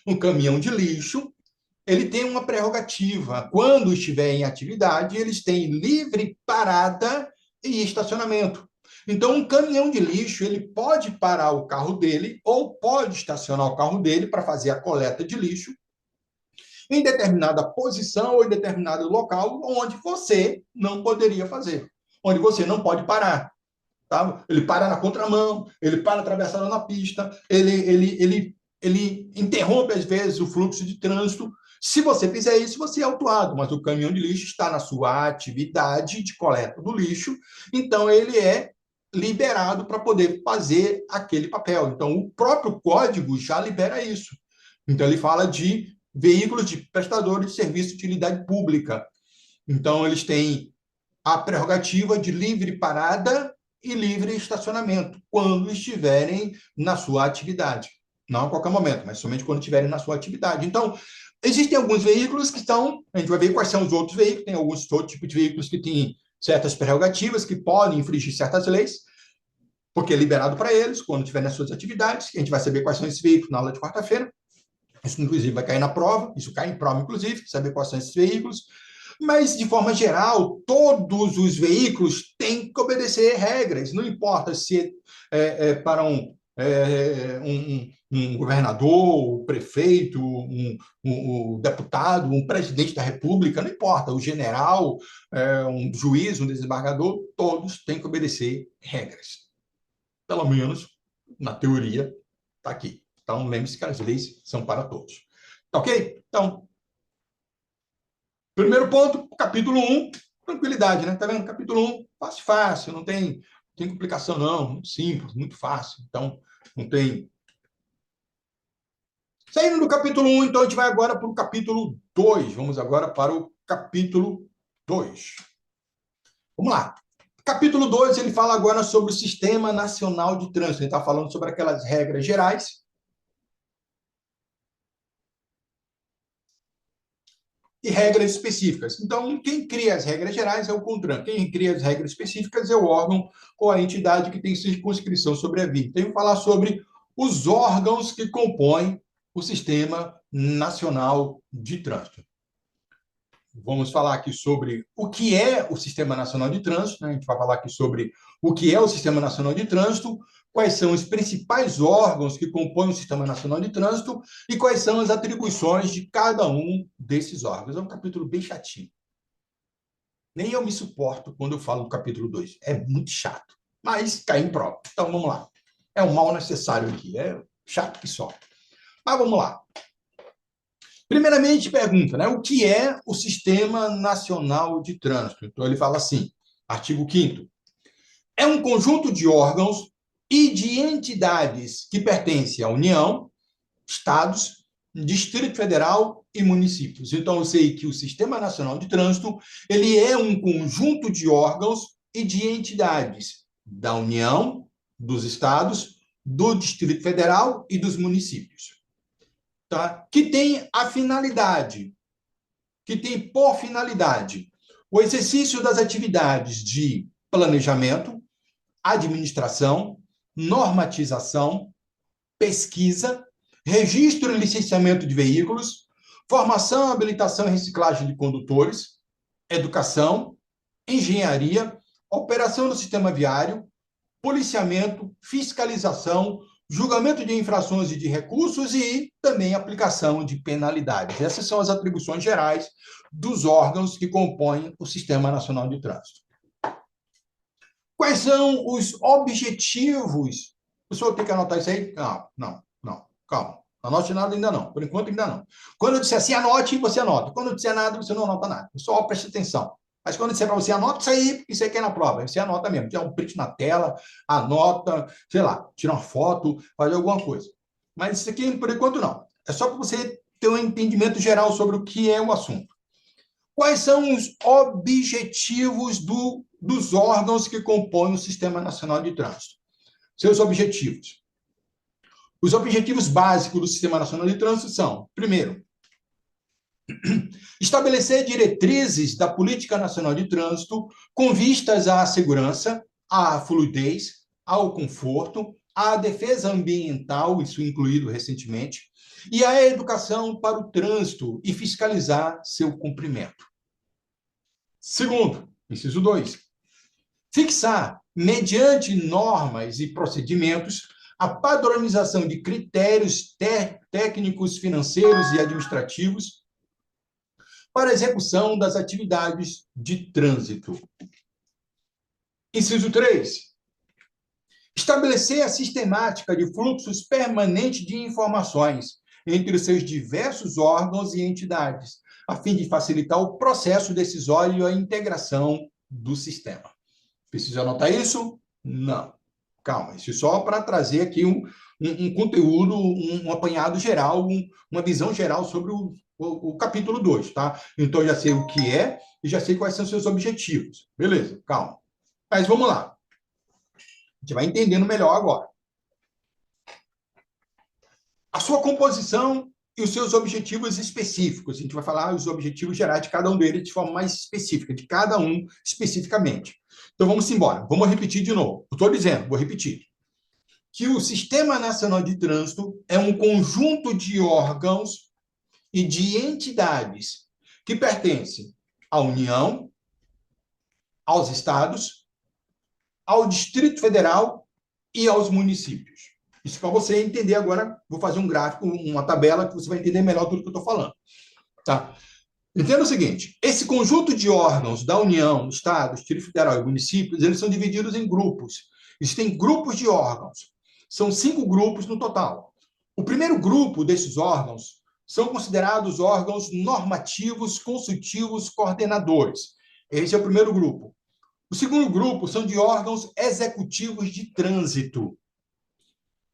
Um caminhão de lixo, ele tem uma prerrogativa. Quando estiver em atividade, eles têm livre parada e estacionamento. Então, um caminhão de lixo, ele pode parar o carro dele ou pode estacionar o carro dele para fazer a coleta de lixo em determinada posição ou em determinado local onde você não poderia fazer, onde você não pode parar. Tá? Ele para na contramão, ele para atravessado na pista, ele ele interrompe, às vezes, o fluxo de trânsito. Se você fizer isso, você é autuado, mas o caminhão de lixo está na sua atividade de coleta do lixo, então ele é liberado para poder fazer aquele papel. Então, o próprio código já libera isso. Então, ele fala de veículos de prestadores de serviço de utilidade pública. Então, eles têm a prerrogativa de livre parada e livre estacionamento, quando estiverem na sua atividade. Não a qualquer momento, mas somente quando estiverem na sua atividade. Então, existem alguns veículos que estão, a gente vai ver quais são os outros veículos, tem alguns outros tipos de veículos que têm certas prerrogativas, que podem infringir certas leis, porque é liberado para eles, quando estiverem nas suas atividades. A gente vai saber quais são esses veículos na aula de quarta-feira. Isso, inclusive, vai cair na prova, isso cai em prova, inclusive, saber quais são esses veículos. Mas, de forma geral, todos os veículos têm que obedecer regras, não importa se é para um governador, um prefeito, um deputado, um presidente da República, não importa, o general, um juiz, um desembargador, todos têm que obedecer regras. Pelo menos, na teoria, está aqui. Então, lembre-se que as leis são para todos. Tá ok? Então, primeiro ponto, capítulo 1, tranquilidade, né? Tá vendo? Capítulo 1, fácil, fácil, não tem complicação, não. Muito simples, muito fácil. Então, não tem. Saindo do capítulo 1, então, a gente vai agora para o capítulo 2. Vamos agora para o capítulo 2. Vamos lá. Capítulo 2, ele fala agora sobre o Sistema Nacional de Trânsito. Ele está falando sobre aquelas regras gerais e regras específicas. Então, quem cria as regras gerais é o CONTRAN. Quem cria as regras específicas é o órgão ou a entidade que tem circunscrição sobre a vida. Então, eu vou falar sobre os órgãos que compõem o Sistema Nacional de Trânsito. Vamos falar aqui sobre o que é o Sistema Nacional de Trânsito, né? A gente vai falar aqui sobre o que é o Sistema Nacional de Trânsito, quais são os principais órgãos que compõem o Sistema Nacional de Trânsito e quais são as atribuições de cada um desses órgãos. É um capítulo bem chatinho. Nem eu me suporto quando eu falo do capítulo 2. É muito chato, mas cai em prova. Então, vamos lá. É um mal necessário aqui. É chato que só. Mas vamos lá. Primeiramente, pergunta, né, o que é o Sistema Nacional de Trânsito? Então, ele fala assim, artigo 5º, é um conjunto de órgãos e de entidades que pertencem à União, Estados, Distrito Federal e municípios. Então, eu sei que o Sistema Nacional de Trânsito, ele é um conjunto de órgãos e de entidades da União, dos Estados, do Distrito Federal e dos municípios. Tá? Que tem a finalidade, que tem por finalidade o exercício das atividades de planejamento, administração, normatização, pesquisa, registro e licenciamento de veículos, formação, habilitação e reciclagem de condutores, educação, engenharia, operação do sistema viário, policiamento, fiscalização, julgamento de infrações e de recursos e também aplicação de penalidades. Essas são as atribuições gerais dos órgãos que compõem o Sistema Nacional de Trânsito. Quais são os objetivos? O senhor tem que anotar isso aí? Não, calma. Anote nada ainda não. Por enquanto, ainda não. Quando eu disser assim, anote, você anota. Quando eu disser nada, você não anota nada. Só preste atenção. Mas quando eu disser para você, anota isso aí, porque isso aí que é na prova. Você anota mesmo. Tira um print na tela, anota, sei lá, tira uma foto, faz alguma coisa. Mas isso aqui, por enquanto, não. É só para você ter um entendimento geral sobre o que é o assunto. Quais são os objetivos dos órgãos que compõem o Sistema Nacional de Trânsito? Seus objetivos. Os objetivos básicos do Sistema Nacional de Trânsito são, primeiro, estabelecer diretrizes da Política Nacional de Trânsito com vistas à segurança, à fluidez, ao conforto, à defesa ambiental, isso incluído recentemente, e à educação para o trânsito e fiscalizar seu cumprimento. Segundo, inciso 2, fixar, mediante normas e procedimentos, a padronização de critérios técnicos, financeiros e administrativos para a execução das atividades de trânsito. Inciso 3, Estabelecer a sistemática de fluxos permanentes de informações entre os seus diversos órgãos e entidades, a fim de facilitar o processo decisório e a integração do sistema. Precisa anotar isso? Não. Calma, isso é só para trazer aqui um conteúdo, um apanhado geral, uma visão geral sobre o capítulo 2, tá? Então, eu já sei o que é e já sei quais são os seus objetivos. Beleza, calma. Mas vamos lá. A gente vai entendendo melhor agora. A sua composição e os seus objetivos específicos. A gente vai falar os objetivos gerais de cada um deles de forma mais específica, de cada um especificamente. Então, vamos embora. Vamos repetir de novo. Eu estou dizendo, vou repetir. Que o Sistema Nacional de Trânsito é um conjunto de órgãos e de entidades que pertencem à União, aos estados, ao Distrito Federal e aos municípios. Isso para você entender agora, vou fazer um gráfico, uma tabela que você vai entender melhor tudo que eu estou falando. Tá? Entenda o seguinte, esse conjunto de órgãos da União, Estado, Distrito Federal e municípios, eles são divididos em grupos. Existem grupos de órgãos. São 5 grupos no total. O primeiro grupo desses órgãos são considerados órgãos normativos, consultivos, coordenadores. Esse é o primeiro grupo. O segundo grupo são de órgãos executivos de trânsito.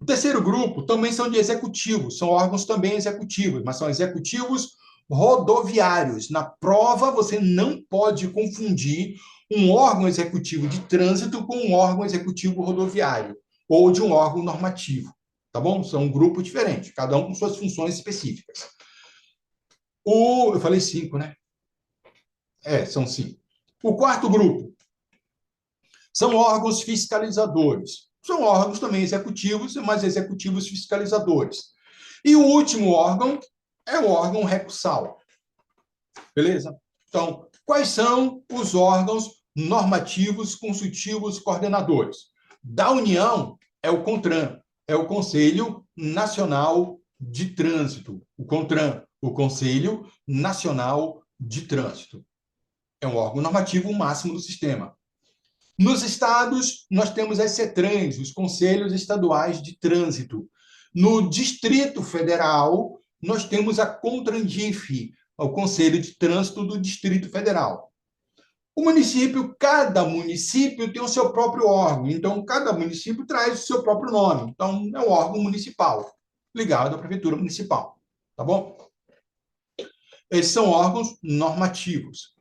O terceiro grupo também são de executivos, são órgãos também executivos, mas são executivos rodoviários. Na prova, você não pode confundir um órgão executivo de trânsito com um órgão executivo rodoviário ou de um órgão normativo, tá bom? São grupos diferentes, cada um com suas funções específicas. Eu falei 5, né? São 5. O quarto grupo são órgãos fiscalizadores. São órgãos também executivos, mas executivos fiscalizadores. E o último órgão é o órgão recursal. Beleza? Então, quais são os órgãos normativos, consultivos, coordenadores? Da União é o CONTRAN, é o Conselho Nacional de Trânsito. O CONTRAN, o Conselho Nacional de Trânsito. É um órgão normativo máximo do sistema. Nos estados, nós temos as CETRANs, os Conselhos Estaduais de Trânsito. No Distrito Federal, nós temos a CONTRANDIF, o Conselho de Trânsito do Distrito Federal. O município, cada município tem o seu próprio órgão, então cada município traz o seu próprio nome. Então, é um órgão municipal, ligado à Prefeitura Municipal. Tá bom? Esses são órgãos normativos,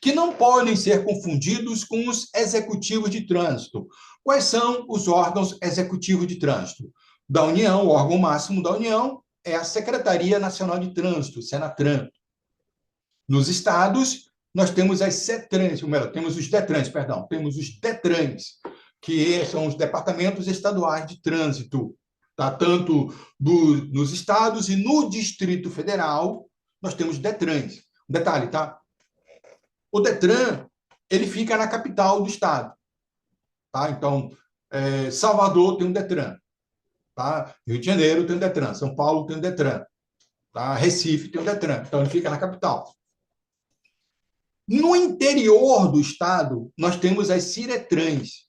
que não podem ser confundidos com os executivos de trânsito. Quais são os órgãos executivos de trânsito? Da União, o órgão máximo da União é a Secretaria Nacional de Trânsito, Senatran. Nos estados, nós temos as CETRANs, ou melhor, temos os DETRANs, perdão, temos os DETRANs, que são os Departamentos Estaduais de Trânsito, tá? Tanto nos estados e no Distrito Federal, nós temos DETRANs. Um detalhe, tá? O DETRAN, ele fica na capital do estado. Tá? Então, Salvador tem um DETRAN. Tá? Rio de Janeiro tem um DETRAN. São Paulo tem um DETRAN. Tá? Recife tem um DETRAN. Então, ele fica na capital. No interior do estado, nós temos as CIRETRANs.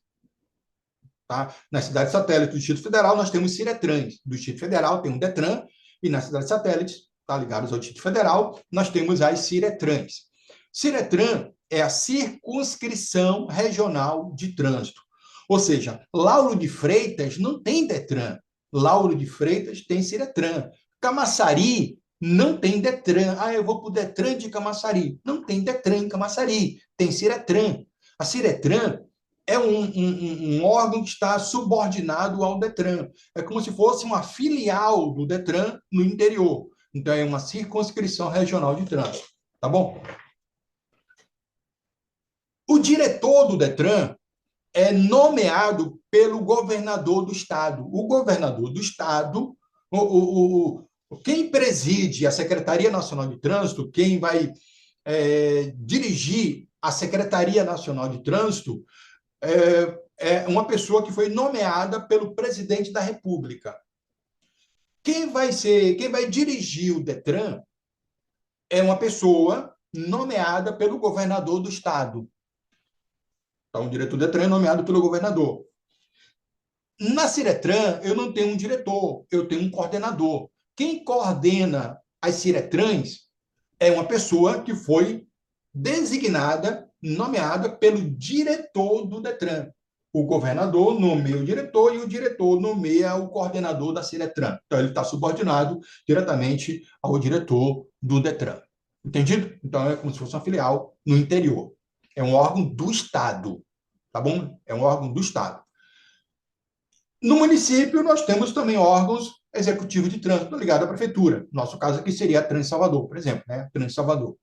Tá? Na cidade satélite do Distrito Federal, nós temos CIRETRANs. Do Distrito Federal tem um DETRAN. E nas cidades satélites, tá, ligados ao Distrito Federal, nós temos as CIRETRANs. CIRETRAN é a Circunscrição Regional de Trânsito. Ou seja, Lauro de Freitas não tem DETRAN. Lauro de Freitas tem CIRETRAN. Camaçari não tem DETRAN. Eu vou para o DETRAN de Camaçari. Não tem DETRAN em Camaçari. Tem CIRETRAN. A CIRETRAN é um órgão que está subordinado ao DETRAN. É como se fosse uma filial do DETRAN no interior. Então, é uma circunscrição regional de trânsito. Tá bom? O diretor do DETRAN é nomeado pelo governador do estado. O governador do estado, quem preside a Secretaria Nacional de Trânsito, quem vai dirigir a Secretaria Nacional de Trânsito, é uma pessoa que foi nomeada pelo presidente da República. Quem vai dirigir o DETRAN é uma pessoa nomeada pelo governador do estado. Então, o diretor do DETRAN é nomeado pelo governador. Na Ciretran, eu não tenho um diretor, eu tenho um coordenador. Quem coordena as Ciretrans é uma pessoa que foi designada, nomeada pelo diretor do Detran. O governador nomeia o diretor e o diretor nomeia o coordenador da Ciretran. Então, ele está subordinado diretamente ao diretor do Detran. Entendido? Então, é como se fosse uma filial no interior. É um órgão do Estado, tá bom? É um órgão do Estado. No município, nós temos também órgãos executivos de trânsito ligados à prefeitura. No nosso caso aqui seria a Trans Salvador, por exemplo, né? Trans Salvador.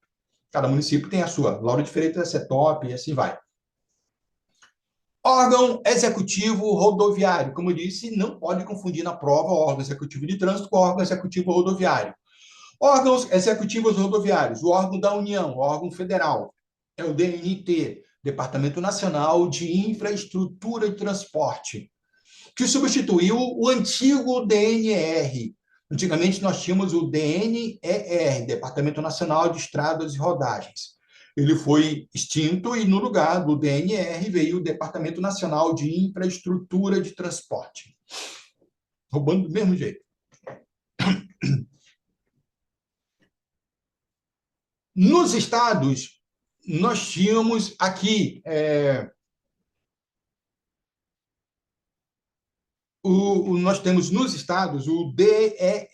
Cada município tem a sua. Lauro de Freitas, CETOP e assim vai. Órgão executivo rodoviário. Como eu disse, não pode confundir na prova órgão executivo de trânsito com órgão executivo rodoviário. Órgãos executivos rodoviários. O órgão da União, o órgão federal. É o DNT, Departamento Nacional de Infraestrutura de Transporte, que substituiu o antigo DNR. Antigamente, nós tínhamos o DNER, Departamento Nacional de Estradas e Rodagens. Ele foi extinto e, no lugar do DNR, veio o Departamento Nacional de Infraestrutura de Transporte. Roubando do mesmo jeito. Nos estados, nós tínhamos aqui nós temos nos estados o DER,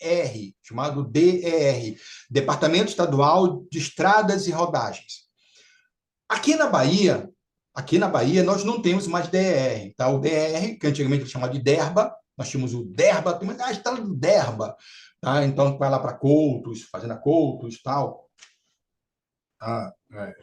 chamado DER, Departamento Estadual de Estradas e Rodagens. Aqui na Bahia nós não temos mais DER, tá? O DER, que antigamente era chamado de DERBA, nós tínhamos o DERBA, tem a estrada do DERBA, tá? Então vai lá para Coutos, Fazenda Coutos, tal, tá?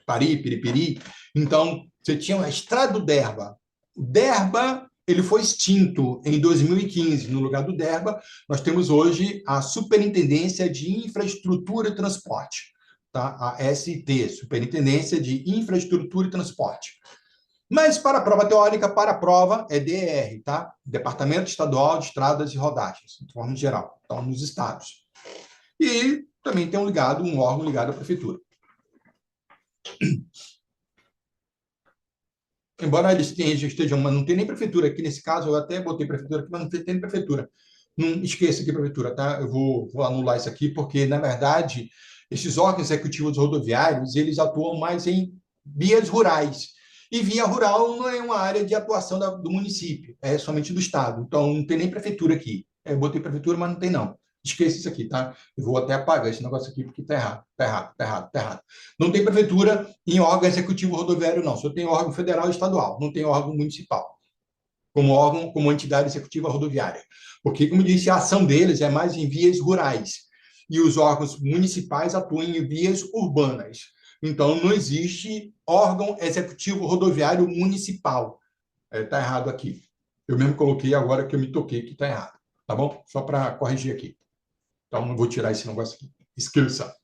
Pari, Piripiri. Então você tinha a estrada do DERBA. O DERBA ele foi extinto em 2015. No lugar do DERBA, nós temos hoje a Superintendência de Infraestrutura e Transporte, tá? A ST, Superintendência de Infraestrutura e Transporte. Mas para a prova teórica, para a prova é DR, tá? Departamento Estadual de Estradas e Rodagens, de forma geral, então nos estados. E também tem um órgão ligado à prefeitura. Embora eles estejam, mas não tem nem prefeitura aqui nesse caso, eu até botei prefeitura aqui, mas não tem prefeitura. Não esqueça aqui prefeitura, tá? Eu vou anular isso aqui, porque, na verdade, esses órgãos executivos rodoviários, eles atuam mais em vias rurais. E via rural não é uma área de atuação do município, é somente do Estado. Então, não tem nem prefeitura aqui. Eu botei prefeitura, mas não tem, não. Esqueça isso aqui, tá? Eu vou até apagar esse negócio aqui, porque tá errado, tá errado, tá errado, tá errado. Não tem prefeitura em órgão executivo rodoviário, não. Só tem órgão federal e estadual, não tem órgão municipal, como órgão, como entidade executiva rodoviária. Porque, como disse, a ação deles é mais em vias rurais. E os órgãos municipais atuam em vias urbanas. Então, não existe órgão executivo rodoviário municipal. Está errado aqui. Eu mesmo coloquei agora que eu me toquei que está errado. Tá bom? Só para corrigir aqui. Então, não vou tirar esse negócio aqui. Esqueça.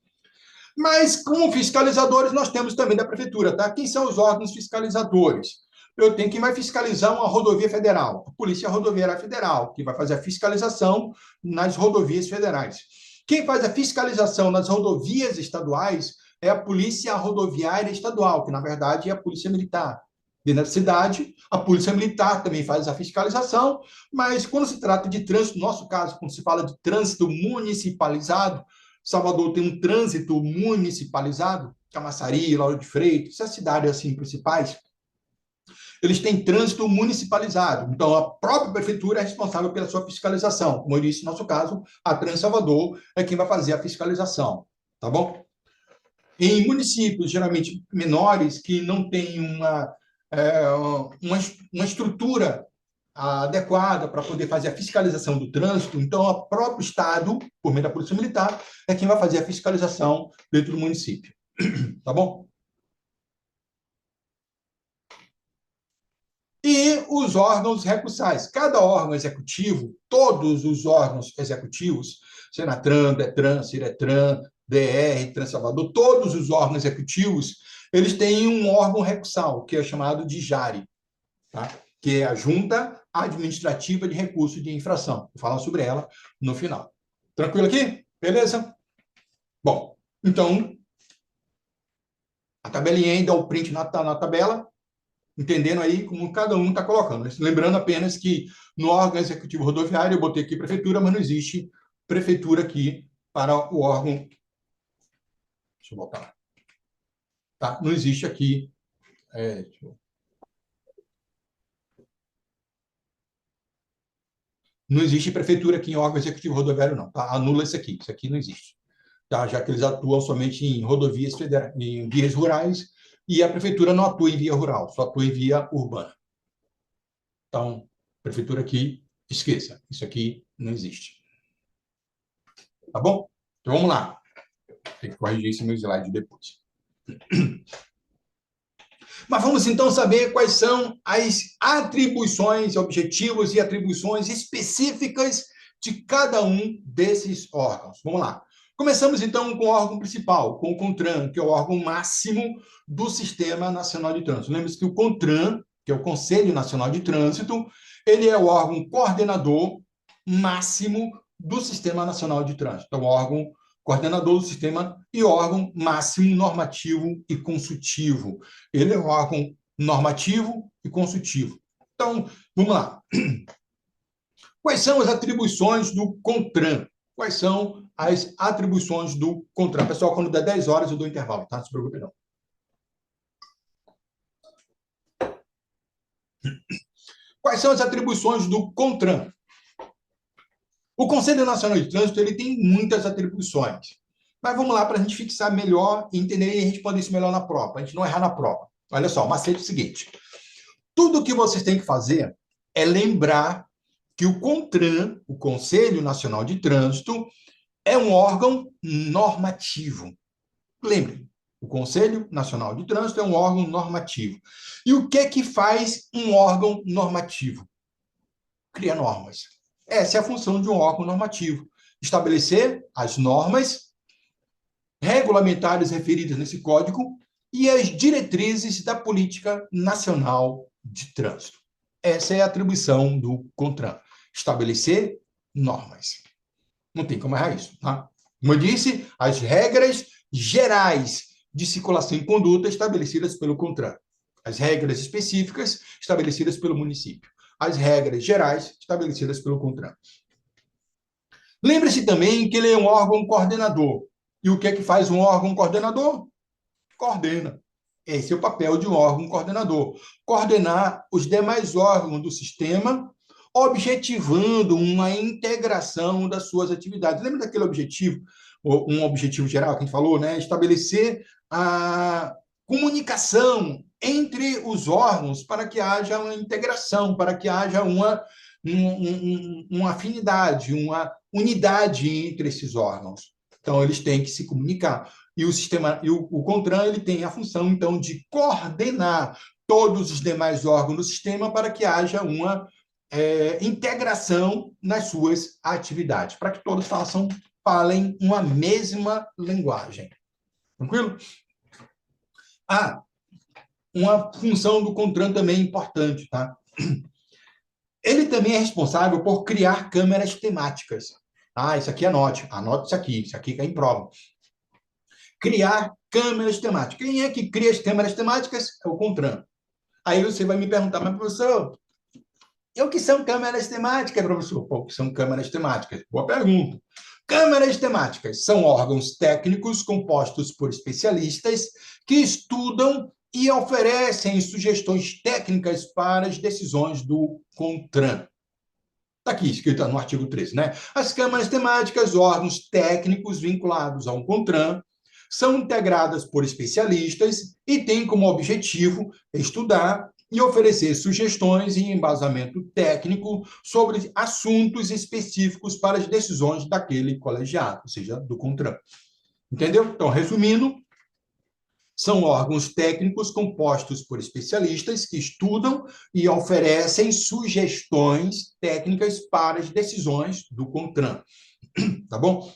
Mas, como fiscalizadores, nós temos também da prefeitura, tá? Quem são os órgãos fiscalizadores? Eu tenho quem vai fiscalizar uma rodovia federal, a Polícia Rodoviária Federal, que vai fazer a fiscalização nas rodovias federais. Quem faz a fiscalização nas rodovias estaduais é a Polícia Rodoviária Estadual, que na verdade é a Polícia Militar. Dentro da cidade, a Polícia Militar também faz a fiscalização, mas quando se trata de trânsito, no nosso caso, quando se fala de trânsito municipalizado, Salvador tem um trânsito municipalizado, Camaçari, Lauro de Freitas, essas cidades assim principais, eles têm trânsito municipalizado. Então, a própria prefeitura é responsável pela sua fiscalização. Como eu disse, no nosso caso, a Trans Salvador é quem vai fazer a fiscalização. Tá bom? Em municípios, geralmente menores, que não têm uma estrutura adequada para poder fazer a fiscalização do trânsito, então o próprio Estado, por meio da Polícia Militar, é quem vai fazer a fiscalização dentro do município. Tá bom? E os órgãos recursais. Cada órgão executivo, todos os órgãos executivos, Senatran, Detran, Ciretran, DR, Trans Salvador, todos os órgãos executivos, eles têm um órgão recursal, que é chamado de JARE, tá? Que é a Junta Administrativa de Recursos de Infração. Vou falar sobre ela no final. Tranquilo aqui? Beleza? Bom, então, a tabelinha aí dá o print na tabela, Entendendo aí como cada um está colocando. Lembrando apenas que no órgão executivo rodoviário, eu botei aqui prefeitura, mas não existe prefeitura aqui para o órgão. Deixa eu voltar lá. Tá? Não existe aqui. Não existe prefeitura aqui em órgão executivo rodoviário, não. Tá? Anula isso aqui. Isso aqui não existe. Tá? Já que eles atuam somente em rodovias federais, em vias rurais, e a prefeitura não atua em via rural, só atua em via urbana. Então, prefeitura aqui, esqueça. Isso aqui não existe. Tá bom? Então, vamos lá. Tem que corrigir esse meu slide depois. Mas vamos então saber quais são as atribuições, objetivos e atribuições específicas de cada um desses órgãos. Vamos lá. Começamos então com o órgão principal, com o CONTRAN, que é o órgão máximo do Sistema Nacional de Trânsito. Lembre-se que o CONTRAN, que é o Conselho Nacional de Trânsito, ele é o órgão coordenador máximo do Sistema Nacional de Trânsito. Então, o órgão coordenador do sistema e órgão máximo normativo e consultivo. Ele é um órgão normativo e consultivo. Então, vamos lá. Quais são as atribuições do CONTRAN? Quais são as atribuições do CONTRAN? Pessoal, quando der 10 horas, eu dou intervalo, tá? Não se preocupe, não. Quais são as atribuições do CONTRAN? O Conselho Nacional de Trânsito ele tem muitas atribuições. Mas vamos lá para a gente fixar melhor e entender e a gente responder isso melhor na prova, para a gente não errar na prova. Olha só, o macete é o seguinte. Tudo que vocês têm que fazer é lembrar que o CONTRAN, o Conselho Nacional de Trânsito, é um órgão normativo. Lembrem, o Conselho Nacional de Trânsito é um órgão normativo. E o que é que faz um órgão normativo? Cria normas. Essa é a função de um órgão normativo. Estabelecer as normas regulamentares referidas nesse código e as diretrizes da Política Nacional de Trânsito. Essa é a atribuição do CONTRAN. Estabelecer normas. Não tem como errar isso, tá? Como eu disse, as regras gerais de circulação e conduta estabelecidas pelo CONTRAN. As regras específicas estabelecidas pelo município. As regras gerais estabelecidas pelo CONTRAN. Lembre-se também que ele é um órgão coordenador. E o que é que faz um órgão coordenador? Coordena. Esse é o papel de um órgão coordenador. Coordenar os demais órgãos do sistema, objetivando uma integração das suas atividades. Lembra daquele objetivo, um objetivo geral que a gente falou, né? Estabelecer a comunicação entre os órgãos para que haja uma integração, para que haja uma afinidade, uma unidade entre esses órgãos. Então, eles têm que se comunicar. E o sistema, e o CONTRAN, ele tem a função, então, de coordenar todos os demais órgãos do sistema para que haja uma integração nas suas atividades, para que todos falem uma mesma linguagem. Tranquilo? Uma função do CONTRAN também importante, tá? Ele também é responsável por criar câmeras temáticas. Isso aqui anote isso aqui cai em prova. Criar câmeras temáticas. Quem é que cria as câmeras temáticas? É o CONTRAN. Aí você vai me perguntar, mas professor, e o que são câmeras temáticas, professor? O que são câmeras temáticas? Boa pergunta. Câmeras temáticas são órgãos técnicos compostos por especialistas que estudam e oferecem sugestões técnicas para as decisões do CONTRAN. Está aqui, escrito no artigo 13, né? As câmaras temáticas, órgãos técnicos vinculados ao CONTRAN, são integradas por especialistas e têm como objetivo estudar e oferecer sugestões e embasamento técnico sobre assuntos específicos para as decisões daquele colegiado, ou seja, do CONTRAN. Entendeu? Então, resumindo, são órgãos técnicos compostos por especialistas que estudam e oferecem sugestões técnicas para as decisões do CONTRAN. Tá bom?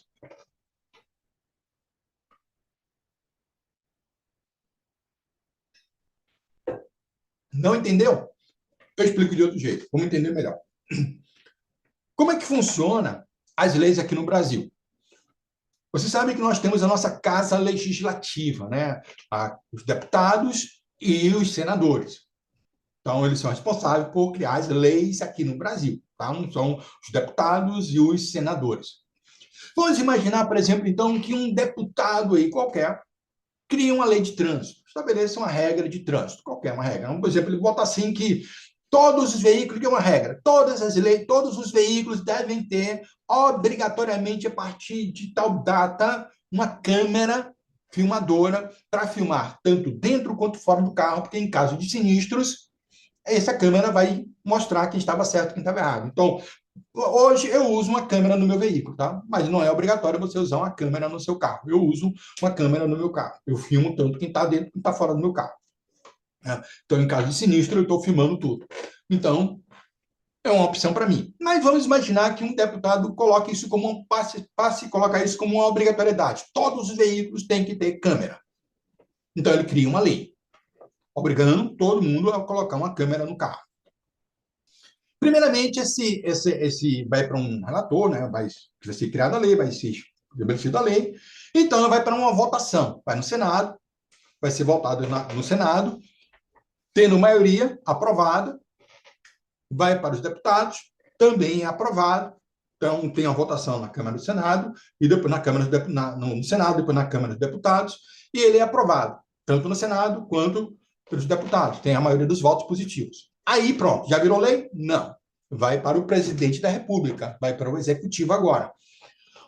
Não entendeu? Eu explico de outro jeito. Vamos entender melhor. Como é que funciona as leis aqui no Brasil? Você sabe que nós temos a nossa casa legislativa, né? Os deputados e os senadores. Então, eles são responsáveis por criar as leis aqui no Brasil, tá? São os deputados e os senadores. Vamos imaginar, por exemplo, então, que um deputado aí qualquer cria uma lei de trânsito, estabeleça uma regra de trânsito, qualquer uma regra. Por exemplo, ele bota assim que todos os veículos, que é uma regra, todas as leis, todos os veículos devem ter, obrigatoriamente, a partir de tal data, uma câmera filmadora para filmar tanto dentro quanto fora do carro, porque em caso de sinistros, essa câmera vai mostrar quem estava certo e quem estava errado. Então, hoje eu uso uma câmera no meu veículo, tá? Mas não é obrigatório você usar uma câmera no seu carro. Eu uso uma câmera no meu carro. Eu filmo tanto quem está dentro quanto está fora do meu carro. Né? Então, em caso de sinistro, eu estou filmando tudo. Então, é uma opção para mim. Mas vamos imaginar que um deputado coloque isso como coloca isso como uma obrigatoriedade. Todos os veículos têm que ter câmera. Então, ele cria uma lei, obrigando todo mundo a colocar uma câmera no carro. Primeiramente, esse vai para um relator, né? Vai ser criada a lei, vai ser estabelecida a lei. Então, vai para uma votação. Vai no Senado, vai ser votado no Senado, tendo maioria aprovada, vai para os deputados, também é aprovado. Então, tem a votação na Câmara do Senado, e depois no Senado, depois na Câmara dos Deputados, e ele é aprovado, tanto no Senado quanto pelos deputados. Tem a maioria dos votos positivos. Aí, pronto, já virou lei? Não. Vai para o presidente da República, vai para o executivo agora.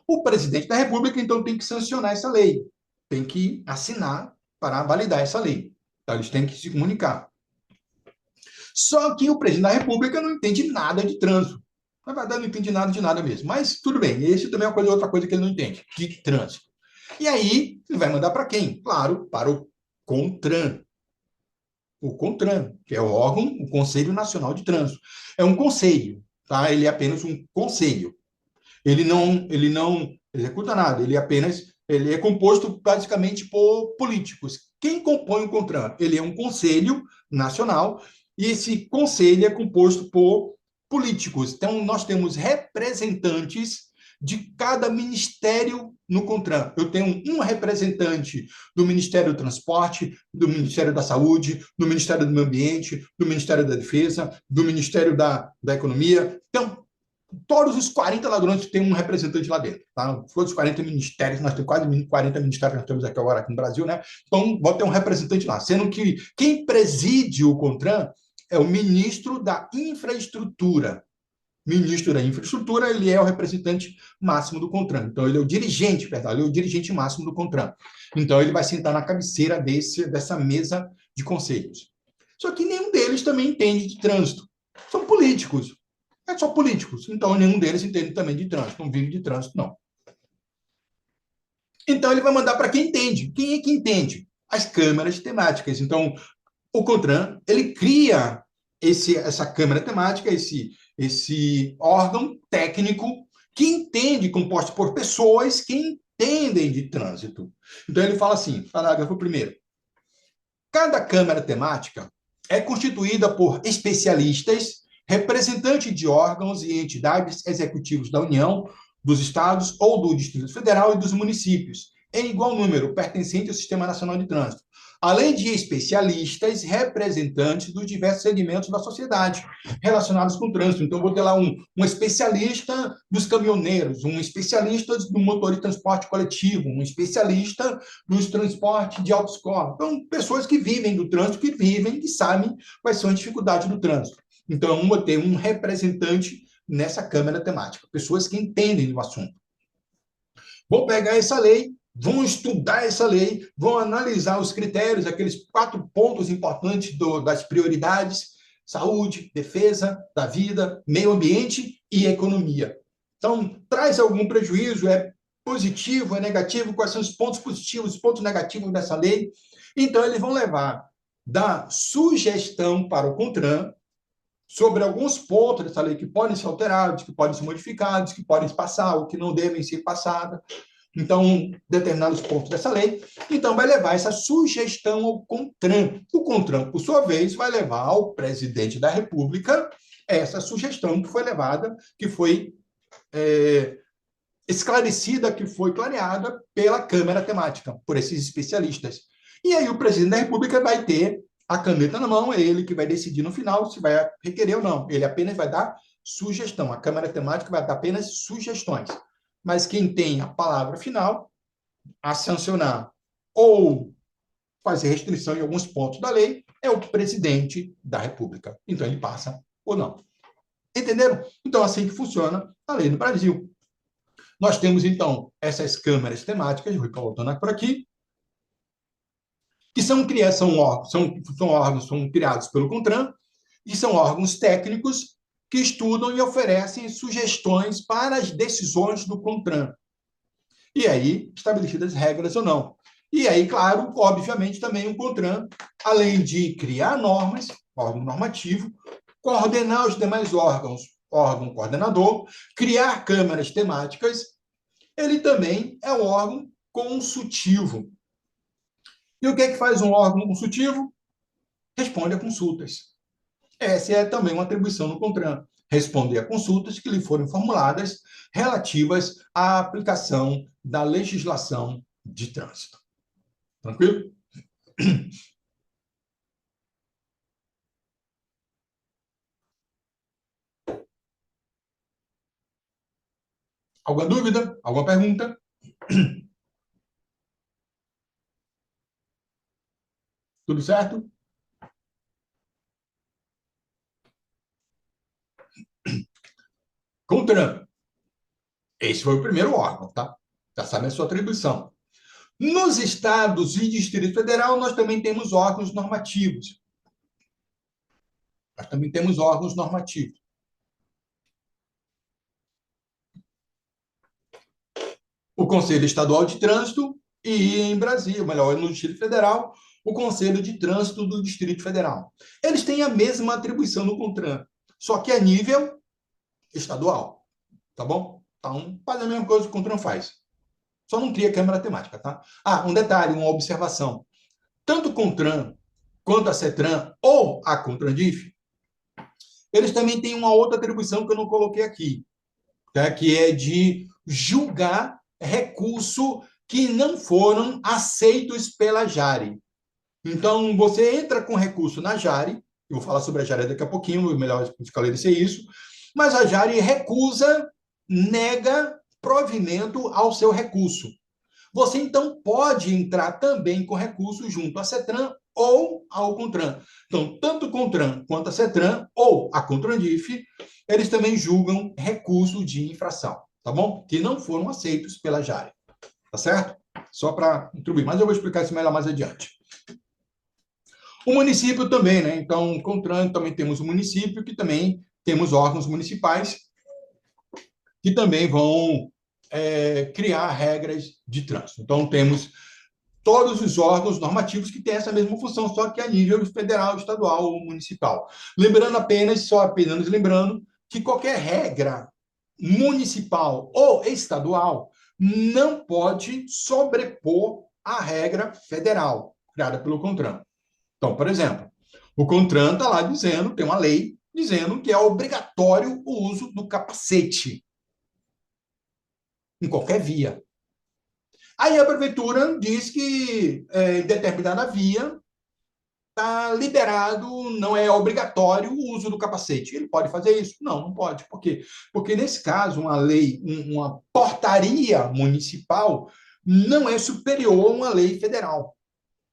O presidente da República, então, tem que sancionar essa lei, tem que assinar para validar essa lei. Então, eles têm que se comunicar. Só que o presidente da República não entende nada de trânsito. Na verdade, não entende nada de nada mesmo. Mas tudo bem, esse também é outra coisa que ele não entende, de trânsito. E aí, ele vai mandar para quem? Claro, para o CONTRAN. O CONTRAN, que é o órgão, o Conselho Nacional de Trânsito. É um conselho, tá? Ele é apenas um conselho. Ele não executa nada, ele é composto basicamente por políticos. Quem compõe o CONTRAN? Ele é um conselho nacional e esse conselho é composto por políticos. Então, nós temos representantes de cada ministério no CONTRAN. Eu tenho um representante do Ministério do Transporte, do Ministério da Saúde, do Ministério do Meio Ambiente, do Ministério da Defesa, do Ministério da Economia. Então, todos os 40 ladrões têm um representante lá dentro. Tá? Todos os 40 ministérios, nós temos quase 40 ministérios que nós temos aqui agora aqui no Brasil, né? Então, vou ter um representante lá. Sendo que quem preside o CONTRAN é o ministro da Infraestrutura. Ministro da Infraestrutura, ele é o representante máximo do CONTRAN. Então, ele é o dirigente, perdão, ele é o dirigente máximo do CONTRAN. Então, ele vai sentar na cabeceira dessa mesa de conselhos. Só que nenhum deles também entende de trânsito. São políticos. É só políticos. Então, nenhum deles entende também de trânsito. Não vive de trânsito, não. Então, ele vai mandar para quem entende. Quem é que entende? As câmaras temáticas. Então, o CONTRAN, ele cria essa câmara temática, esse órgão técnico que entende, composto por pessoas que entendem de trânsito. Então, ele fala assim, parágrafo primeiro. Cada câmara temática é constituída por especialistas, representantes de órgãos e entidades executivos da União, dos estados ou do Distrito Federal e dos municípios, em igual número, pertencente ao Sistema Nacional de Trânsito, além de especialistas representantes dos diversos segmentos da sociedade relacionados com o trânsito. Então, vou ter lá um especialista dos caminhoneiros, um especialista do motor de transporte coletivo, um especialista dos transportes de autoescola. Então, pessoas que vivem do trânsito, que sabem quais são as dificuldades do trânsito. Então, eu vou ter um representante nessa câmara temática, pessoas que entendem do assunto. Vou pegar essa lei, vão estudar essa lei, vão analisar os critérios, aqueles 4 pontos importantes das prioridades: saúde, defesa da vida, meio ambiente e economia. Então, traz algum prejuízo, é positivo, é negativo, quais são os pontos positivos, os pontos negativos dessa lei. Então, eles vão levar da sugestão para o CONTRAN sobre alguns pontos dessa lei que podem ser alterados, que podem ser modificados, que podem passar ou que não devem ser passados. Então, determinados pontos dessa lei. Então, vai levar essa sugestão ao CONTRAN. O CONTRAN, por sua vez, vai levar ao presidente da República essa sugestão que foi levada, que foi esclarecida, que foi clareada pela Câmara Temática, por esses especialistas. E aí o presidente da República vai ter a caneta na mão, é ele que vai decidir no final se vai requerer ou não. Ele apenas vai dar sugestão. A Câmara Temática vai dar apenas sugestões. Mas quem tem a palavra final a sancionar ou fazer restrição em alguns pontos da lei é o presidente da República. Então, ele passa ou não. Entenderam? Então, assim que funciona a lei no Brasil. Nós temos, então, essas câmaras temáticas, vou colocando por aqui, que são órgãos são criados pelo CONTRAN, e são órgãos técnicos que estudam e oferecem sugestões para as decisões do CONTRAN. E aí, estabelecidas regras ou não. E aí, claro, obviamente, também o CONTRAN, além de criar normas, órgão normativo, coordenar os demais órgãos, órgão coordenador, criar câmaras temáticas, ele também é um órgão consultivo. E o que é que faz um órgão consultivo? Responde a consultas. Essa é também uma atribuição do CONTRAN, responder a consultas que lhe forem formuladas relativas à aplicação da legislação de trânsito. Tranquilo? Alguma dúvida? Alguma pergunta? Tudo certo? CONTRAN. Esse foi o primeiro órgão, tá? Já sabe a sua atribuição. Nos estados e Distrito Federal, nós também temos órgãos normativos. Nós também temos órgãos normativos. O Conselho Estadual de Trânsito e, em Brasília, melhor, no Distrito Federal, o Conselho de Trânsito do Distrito Federal. Eles têm a mesma atribuição no CONTRAN, só que a nível estadual, tá bom? Então, faz a mesma coisa que o CONTRAN faz. Só não cria câmara temática, tá? Ah, um detalhe, uma observação. Tanto o CONTRAN quanto a CETRAN ou a CONTRANDIF, eles também têm uma outra atribuição que eu não coloquei aqui, tá? Que é de julgar recurso que não foram aceitos pela Jari. Então, você entra com recurso na Jari, eu vou falar sobre a Jari daqui a pouquinho, é melhor esclarecer isso, mas a Jari recusa, nega provimento ao seu recurso. Você, então, pode entrar também com recurso junto à CETRAN ou ao CONTRAN. Então, tanto o CONTRAN quanto a CETRAN ou a CONTRANDIF, eles também julgam recurso de infração, tá bom? Que não foram aceitos pela Jari, tá certo? Só para introduzir, mas eu vou explicar isso melhor mais adiante. O município também, né? Então, CONTRAN também temos o município, que também temos órgãos municipais que também vão criar regras de trânsito. Então, temos todos os órgãos normativos que têm essa mesma função, só que a nível federal, estadual ou municipal. Lembrando apenas, só apenas lembrando, que qualquer regra municipal ou estadual não pode sobrepor a regra federal, criada pelo CONTRAN. Então, por exemplo, o CONTRAN está lá dizendo, tem uma lei dizendo que é obrigatório o uso do capacete em qualquer via. Aí a prefeitura diz que em determinada via está liberado, não é obrigatório o uso do capacete. Ele pode fazer isso? Não, não pode. Por quê? Porque nesse caso, uma lei, uma portaria municipal não é superior a uma lei federal.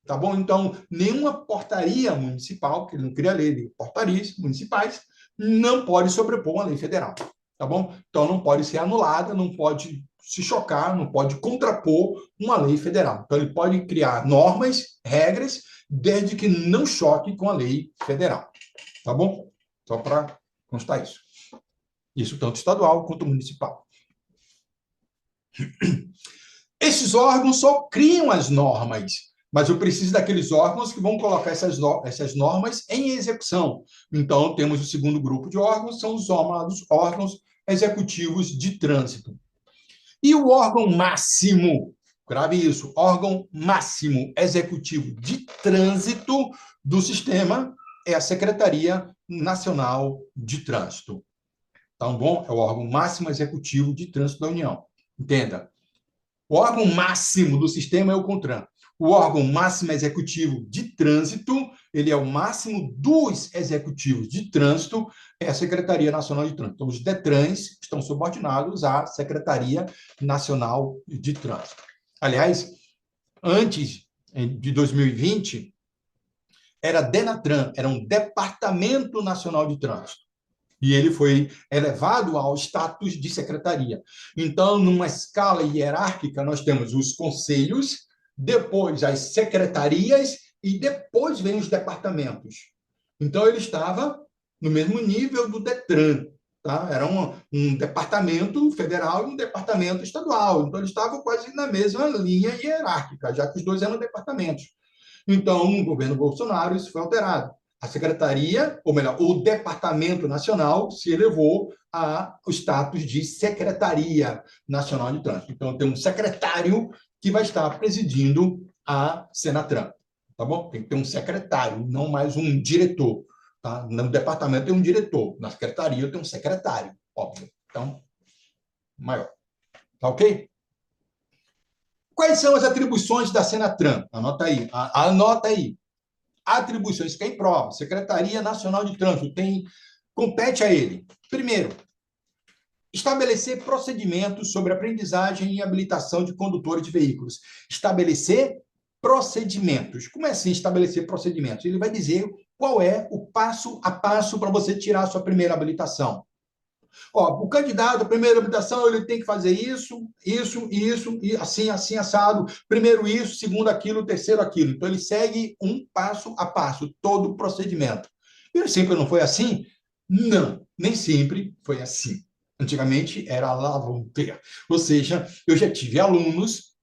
Tá bom? Então, nenhuma portaria municipal, que ele não cria lei de portarias municipais, não pode sobrepor uma lei federal. Tá bom? Então, não pode ser anulada, não pode se chocar, não pode contrapor uma lei federal. Então, ele pode criar normas, regras, desde que não choque com a lei federal. Tá bom? Só para constar isso. Isso tanto estadual quanto municipal. Esses órgãos só criam as normas, mas eu preciso daqueles órgãos que vão colocar essas normas em execução. Então, temos o segundo grupo de órgãos, são os chamados órgãos executivos de trânsito. E o órgão máximo, grave isso, órgão máximo executivo de trânsito do sistema é a Secretaria Nacional de Trânsito. Então, bom, é o órgão máximo executivo de trânsito da União. Entenda. O órgão máximo do sistema é o CONTRAN. O órgão máximo executivo de trânsito ele é o máximo dos executivos de trânsito, é a Secretaria Nacional de Trânsito. Então, os DETRANs estão subordinados à Secretaria Nacional de Trânsito. Aliás, antes de 2020, era DENATRAN, era um Departamento Nacional de Trânsito. E ele foi elevado ao status de secretaria. Então, numa escala hierárquica, nós temos os conselhos, depois as secretarias e depois vem os departamentos. Então, ele estava no mesmo nível do DETRAN. Tá? Era um departamento federal e um departamento estadual. Então, ele estava quase na mesma linha hierárquica, já que os dois eram departamentos. Então, no governo Bolsonaro, isso foi alterado. A secretaria, ou melhor, o Departamento Nacional se elevou ao status de Secretaria Nacional de Trânsito. Então, tem um secretário que vai estar presidindo a Senatran, tá bom? Tem que ter um secretário, não mais um diretor, tá? No departamento tem um diretor, na secretaria tem um secretário, óbvio. Então, maior. Tá ok? Quais são as atribuições da Senatran? Anota aí. Anota aí. Atribuições, quem prova? Secretaria Nacional de Trânsito, compete a ele. Primeiro, estabelecer procedimentos sobre aprendizagem e habilitação de condutores de veículos. Estabelecer procedimentos. Como é assim estabelecer procedimentos? Ele vai dizer qual é o passo a passo para você tirar a sua primeira habilitação. Ó, o candidato, a primeira habilitação, ele tem que fazer isso, e assim, assim, assado. Primeiro isso, segundo aquilo, terceiro aquilo. Então, ele segue um passo a passo, todo o procedimento. E sempre não foi assim? Não, nem sempre foi assim. Antigamente era lá vão ter. Ou seja, eu já tive alunos,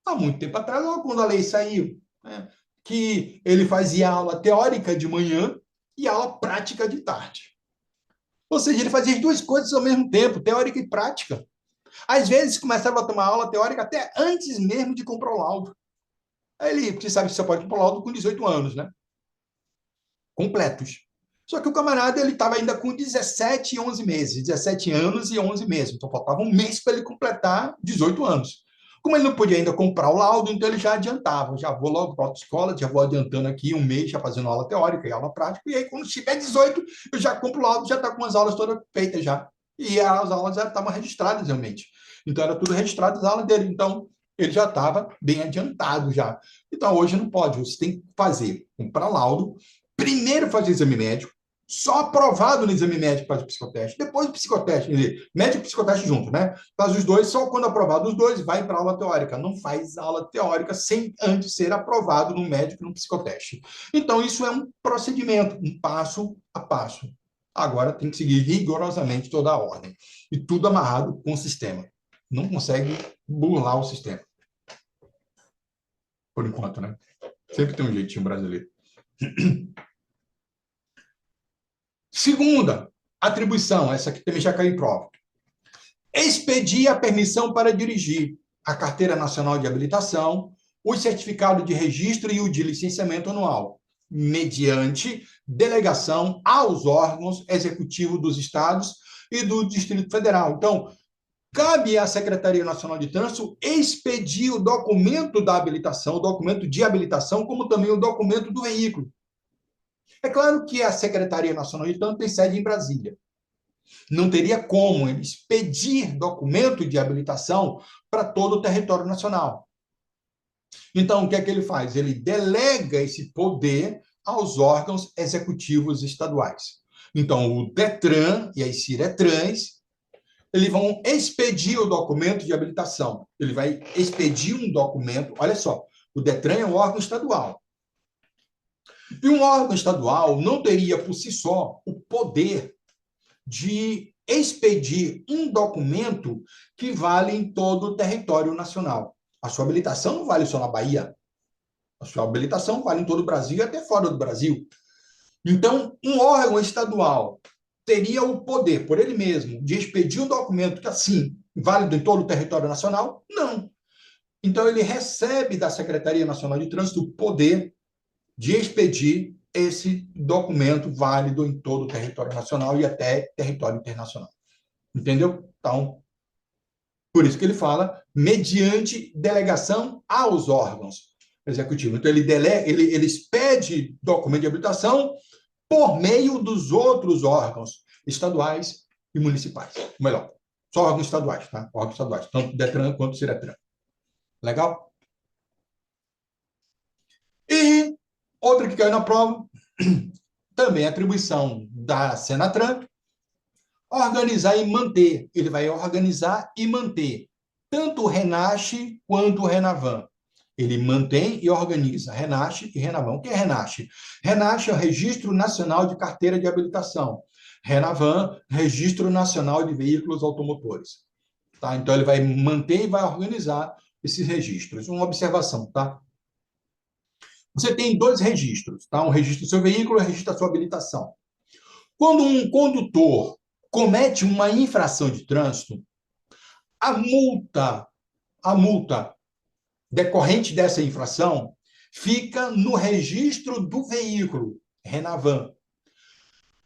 há muito tempo atrás, logo quando a lei saiu, né, que ele fazia aula teórica de manhã e aula prática de tarde. Ou seja, ele fazia as duas coisas ao mesmo tempo, teórica e prática. Às vezes, começava a tomar aula teórica até antes mesmo de comprar o laudo. Aí ele, porque sabe que você pode comprar o laudo com 18 anos, né? Completos. Só que o camarada, ele estava ainda com 17 e 11 meses. 17 anos e 11 meses. Então, faltava um mês para ele completar 18 anos. Como ele não podia ainda comprar o laudo, então ele já adiantava. Já vou logo para a autoescola, já vou adiantando aqui um mês, já fazendo aula teórica e aula prática. E aí, quando tiver 18, eu já compro o laudo, já está com as aulas todas feitas já. E as aulas já estavam registradas, realmente. Então, era tudo registrado as aulas dele. Então, ele já estava bem adiantado já. Então, hoje não pode. Você tem que fazer, comprar laudo, primeiro fazer exame médico, só aprovado no exame médico faz o psicoteste, depois o psicoteste, médico e psicoteste junto, né? Faz os dois, só quando aprovado os dois, vai para a aula teórica. Não faz aula teórica sem antes ser aprovado no médico e no psicoteste. Então, isso é um procedimento, um passo a passo. Agora tem que seguir rigorosamente toda a ordem. E tudo amarrado com o sistema. Não consegue burlar o sistema. Por enquanto, né? Sempre tem um jeitinho brasileiro. Segunda atribuição, essa aqui também já caiu em prova. Expedir a permissão para dirigir a Carteira Nacional de Habilitação, o certificado de registro e o de licenciamento anual, mediante delegação aos órgãos executivos dos estados e do Distrito Federal. Então, cabe à Secretaria Nacional de Trânsito expedir o documento da habilitação, o documento de habilitação, como também o documento do veículo. É claro que a Secretaria Nacional de Trânsito tem sede em Brasília. Não teria como eles pedir documento de habilitação para todo o território nacional. Então, o que é que ele faz? Ele delega esse poder aos órgãos executivos estaduais. Então, o DETRAN e as CIRETRANs, eles vão expedir o documento de habilitação. Ele vai expedir um documento. Olha só, o DETRAN é um órgão estadual. E um órgão estadual não teria por si só o poder de expedir um documento que vale em todo o território nacional. A sua habilitação não vale só na Bahia. A sua habilitação vale em todo o Brasil e até fora do Brasil. Então, um órgão estadual teria o poder, por ele mesmo, de expedir um documento que, assim, válido em todo o território nacional? Não. Então, ele recebe da Secretaria Nacional de Trânsito o poder de expedir esse documento válido em todo o território nacional e até território internacional. Entendeu? Então, por isso que ele fala mediante delegação aos órgãos. executivo. Então, ele expede documento de habilitação por meio dos outros órgãos estaduais e municipais. Melhor, só órgãos estaduais, tá? Órgãos estaduais, tanto DETRAN quanto CIRETRAN. Legal? E outra que caiu na prova, também atribuição da Senatran, organizar e manter. Ele vai organizar e manter tanto o RENASCE quanto o RENAVAN. Ele mantém e organiza RENASCE e RENAVAN. O que é RENASCE? RENASCE é o Registro Nacional de Carteira de Habilitação. RENAVAN, Registro Nacional de Veículos Automotores. Tá? Então, ele vai manter e vai organizar esses registros. Uma observação, tá? Você tem dois registros, tá? Um registro do seu veículo e um registro da sua habilitação. Quando um condutor comete uma infração de trânsito, a multa decorrente dessa infração fica no registro do veículo, RENAVAN.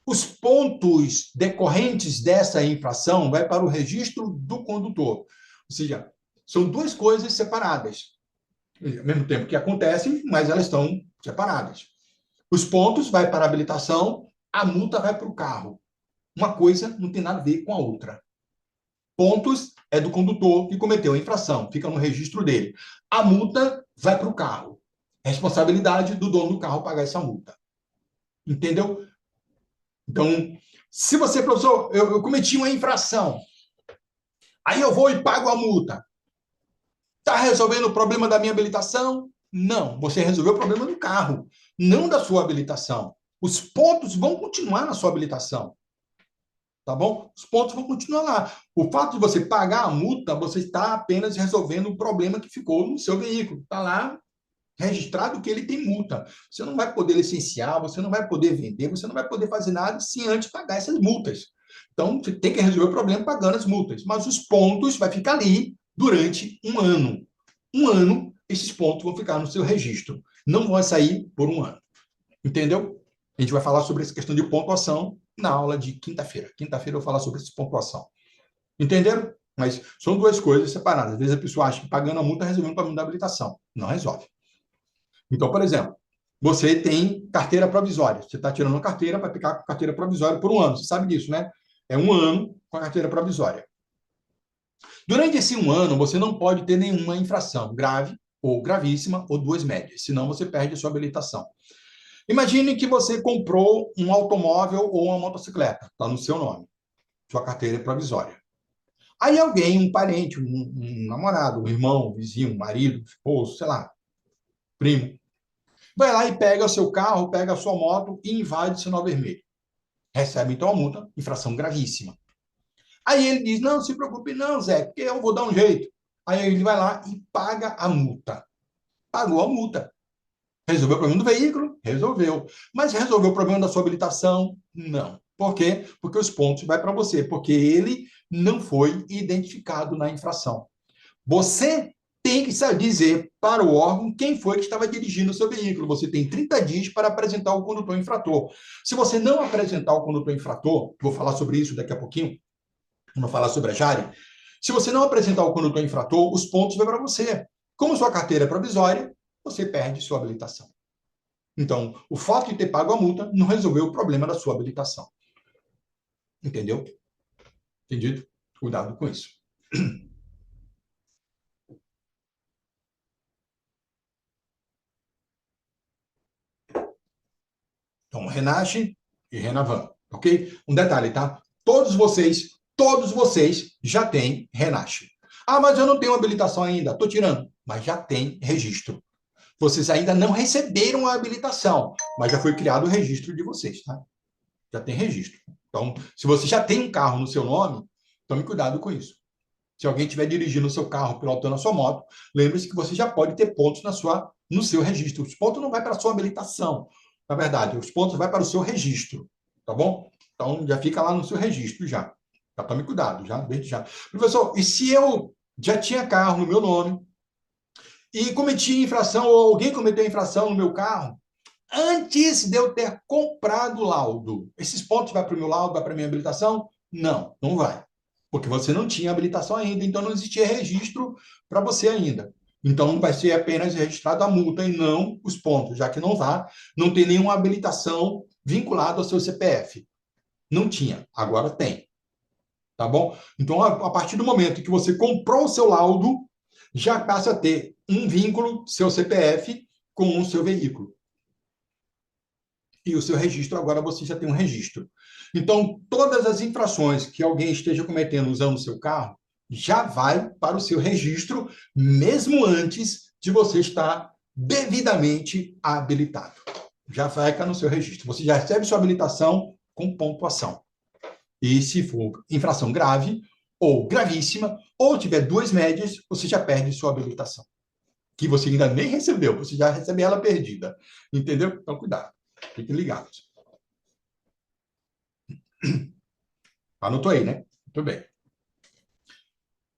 Os pontos decorrentes dessa infração vai para o registro do condutor. Ou seja, são duas coisas separadas. Ao mesmo tempo que acontecem, mas elas estão separadas. Os pontos vai para a habilitação, a multa vai para o carro. Uma coisa não tem nada a ver com a outra. Pontos é do condutor que cometeu a infração, fica no registro dele. A multa vai para o carro. Responsabilidade do dono do carro pagar essa multa. Entendeu? Então, se você, professor, eu cometi uma infração, aí eu vou e pago a multa. Está resolvendo o problema da minha habilitação? Não, você resolveu o problema do carro, não da sua habilitação. Os pontos vão continuar na sua habilitação. Tá bom? Os pontos vão continuar lá. O fato de você pagar a multa, você está apenas resolvendo o problema que ficou no seu veículo. Está lá registrado que ele tem multa. Você não vai poder licenciar, você não vai poder vender, você não vai poder fazer nada sem antes pagar essas multas. Então, você tem que resolver o problema pagando as multas. Mas os pontos vai ficar ali durante um ano. Um ano, esses pontos vão ficar no seu registro. Não vão sair por um ano. Entendeu? A gente vai falar sobre essa questão de pontuação na aula de quinta-feira. Quinta-feira eu vou falar sobre essa pontuação. Entenderam? Mas são duas coisas separadas. Às vezes a pessoa acha que pagando a multa resolvendo o problema da habilitação. Não resolve. Então, por exemplo, você tem carteira provisória. Você está tirando uma carteira para ficar com carteira provisória por um ano. Você sabe disso, né? É um ano com a carteira provisória. Durante esse um ano, você não pode ter nenhuma infração grave ou gravíssima ou duas médias, senão você perde a sua habilitação. Imagine que você comprou um automóvel ou uma motocicleta, está no seu nome, sua carteira é provisória. Aí alguém, um parente, um namorado, um irmão, um vizinho, um marido, esposo, sei lá, primo, vai lá e pega o seu carro, pega a sua moto e invade o sinal vermelho. Recebe então a multa, infração gravíssima. Aí ele diz, não, se preocupe não, Zé, porque eu vou dar um jeito. Aí ele vai lá e paga a multa. Pagou a multa. Resolveu o problema do veículo? Resolveu. Mas resolveu o problema da sua habilitação? Não. Por quê? Porque os pontos vai para você, porque ele não foi identificado na infração. Você tem que dizer para o órgão quem foi que estava dirigindo o seu veículo. Você tem 30 dias para apresentar o condutor infrator. Se você não apresentar o condutor infrator, vou falar sobre isso daqui a pouquinho, vou falar sobre a Jari, se você não apresentar o condutor infrator, os pontos vão para você. Como sua carteira é provisória, você perde sua habilitação. Então, o fato de ter pago a multa não resolveu o problema da sua habilitação. Entendeu? Entendido? Cuidado com isso. Então, Renasce e Renavan, ok? Um detalhe, tá? Todos vocês já têm Renasce. Ah, mas eu não tenho habilitação ainda. Estou tirando. Mas já tem registro. Vocês ainda não receberam a habilitação, mas já foi criado o registro de vocês, tá? Já tem registro. Então, se você já tem um carro no seu nome, tome cuidado com isso. Se alguém estiver dirigindo o seu carro, pilotando a sua moto, lembre-se que você já pode ter pontos no seu registro. Os pontos não vão para a sua habilitação. Na verdade, os pontos vão para o seu registro. Tá bom? Então, já fica lá no seu registro já. Já tome cuidado, já, desde já. Professor, e se eu já tinha carro no meu nome e cometi infração, ou alguém cometeu infração no meu carro, antes de eu ter comprado o laudo, esses pontos vão para o meu laudo, vai para a minha habilitação? Não, não vai. Porque você não tinha habilitação ainda, então não existia registro para você ainda. Então, vai ser apenas registrado a multa e não os pontos, já que não tem nenhuma habilitação vinculada ao seu CPF. Não tinha, agora tem. Tá bom? Então, a partir do momento que você comprou o seu laudo, já passa a ter um vínculo, seu CPF, com o seu veículo. E o seu registro, agora você já tem um registro. Então, todas as infrações que alguém esteja cometendo usando o seu carro, já vai para o seu registro, mesmo antes de você estar devidamente habilitado. Já vai no seu registro. Você já recebe sua habilitação com pontuação. E se for infração grave ou gravíssima, ou tiver duas médias, você já perde sua habilitação. Que você ainda nem recebeu, você já recebe ela perdida. Entendeu? Então, cuidado. Fiquem ligados. Anotou aí, né? Muito bem.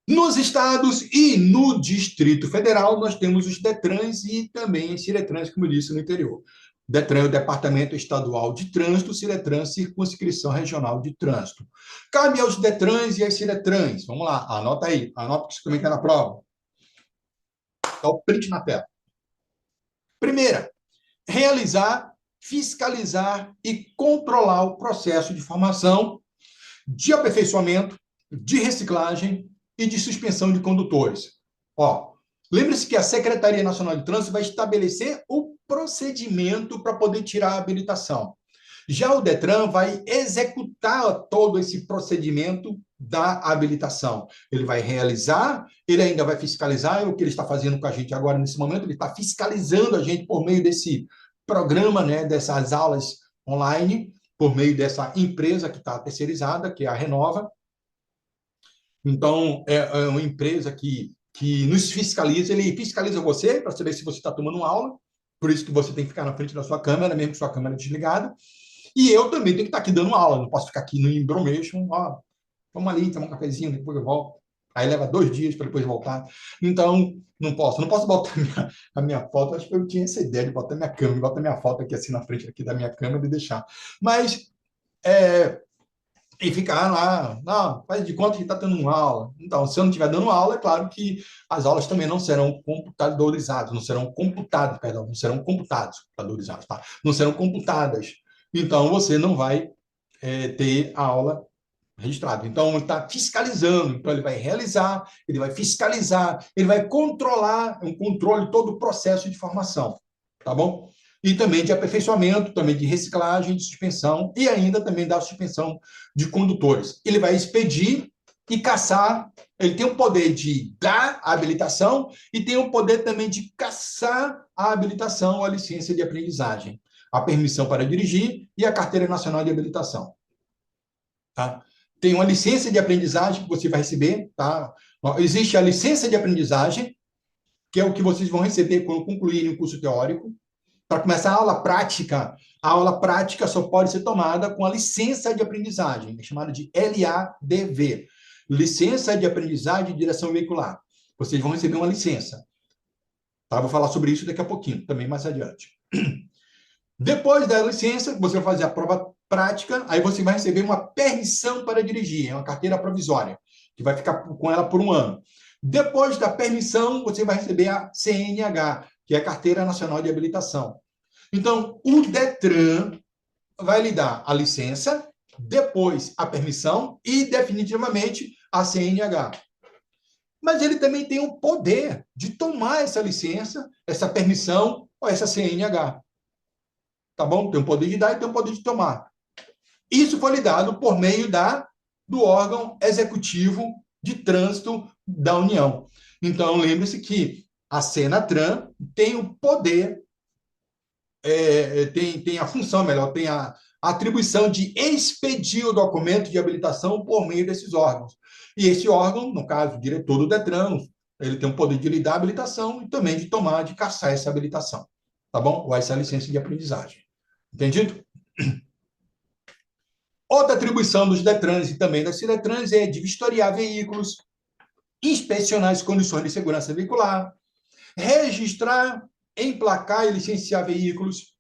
Nos estados e no Distrito Federal, nós temos os DETRANs e também os CIRETRANs, como eu disse, no interior. DETRAN é o Departamento Estadual de Trânsito, CIRETRAN, Circunscrição Regional de Trânsito. Cabe aos DETRANs e às CIRETRANs. Vamos lá, anota aí. Anota que isso também está na prova. Está o print na tela. Primeira, realizar, fiscalizar e controlar o processo de formação, de aperfeiçoamento, de reciclagem e de suspensão de condutores. Ó, lembre-se que a Secretaria Nacional de Trânsito vai estabelecer o procedimento para poder tirar a habilitação. Já o DETRAN vai executar todo esse procedimento da habilitação. Ele vai realizar, ele ainda vai fiscalizar, é o que ele está fazendo com a gente agora nesse momento, ele está fiscalizando a gente por meio desse programa, né, dessas aulas online, por meio dessa empresa que está terceirizada, que é a Renova. Então, é uma empresa que nos fiscaliza, ele fiscaliza você para saber se você está tomando aula, por isso que você tem que ficar na frente da sua câmera, mesmo com sua câmera desligada. E eu também tenho que estar aqui dando aula, não posso ficar aqui no embromation, ó, vamos ali, tomar um cafezinho, depois eu volto. Aí leva 2 dias para depois voltar. Então, não posso botar a minha foto, acho que eu tinha essa ideia de botar minha câmera, botar minha foto aqui assim na frente aqui da minha câmera e deixar. Mas, e ficar lá, não, faz de conta que está dando uma aula. Então, se eu não estiver dando aula, é claro que as aulas também não serão computadorizadas, não serão computadas, perdão, não serão computadas, computadorizadas, tá? Não serão computadas. Então, você não vai ter a aula registrada. Então, ele está fiscalizando. Então, ele vai realizar, ele vai fiscalizar, ele vai controlar, um controle todo o processo de formação. Tá bom? E também de aperfeiçoamento, também de reciclagem, de suspensão, e ainda também da suspensão de condutores. Ele vai expedir e caçar, ele tem o poder de dar a habilitação e tem o poder também de caçar a habilitação, a licença de aprendizagem, a permissão para dirigir e a carteira nacional de habilitação. Tá? Tem uma licença de aprendizagem que você vai receber, tá? Existe a licença de aprendizagem, que é o que vocês vão receber quando concluírem o curso teórico. Para começar a aula prática só pode ser tomada com a licença de aprendizagem, é chamada de LADV, licença de aprendizagem de direção veicular. Vocês vão receber uma licença. Tá? Vou falar sobre isso daqui a pouquinho, também mais adiante. Depois da licença, você vai fazer a prova prática, aí você vai receber uma permissão para dirigir, é uma carteira provisória, que vai ficar com ela por 1 ano. Depois da permissão, você vai receber a CNH, que é a Carteira Nacional de Habilitação. Então, o DETRAN vai lhe dar a licença, depois a permissão e, definitivamente, a CNH. Mas ele também tem o poder de tomar essa licença, essa permissão ou essa CNH. Tá bom? Tem o poder de dar e tem o poder de tomar. Isso foi lhe dado por meio do órgão executivo de trânsito da União. Então, lembre-se que a Senatran tem o poder, tem a função, melhor, tem a atribuição de expedir o documento de habilitação por meio desses órgãos. E esse órgão, no caso, o diretor do DETRAN, ele tem o poder de lhe dar a habilitação e também de tomar, de caçar essa habilitação. Tá bom? Ou essa licença de aprendizagem. Entendido? Outra atribuição dos DETRANs e também das CIRETRANs é de vistoriar veículos, inspecionar as condições de segurança veicular, registrar, emplacar e licenciar veículos.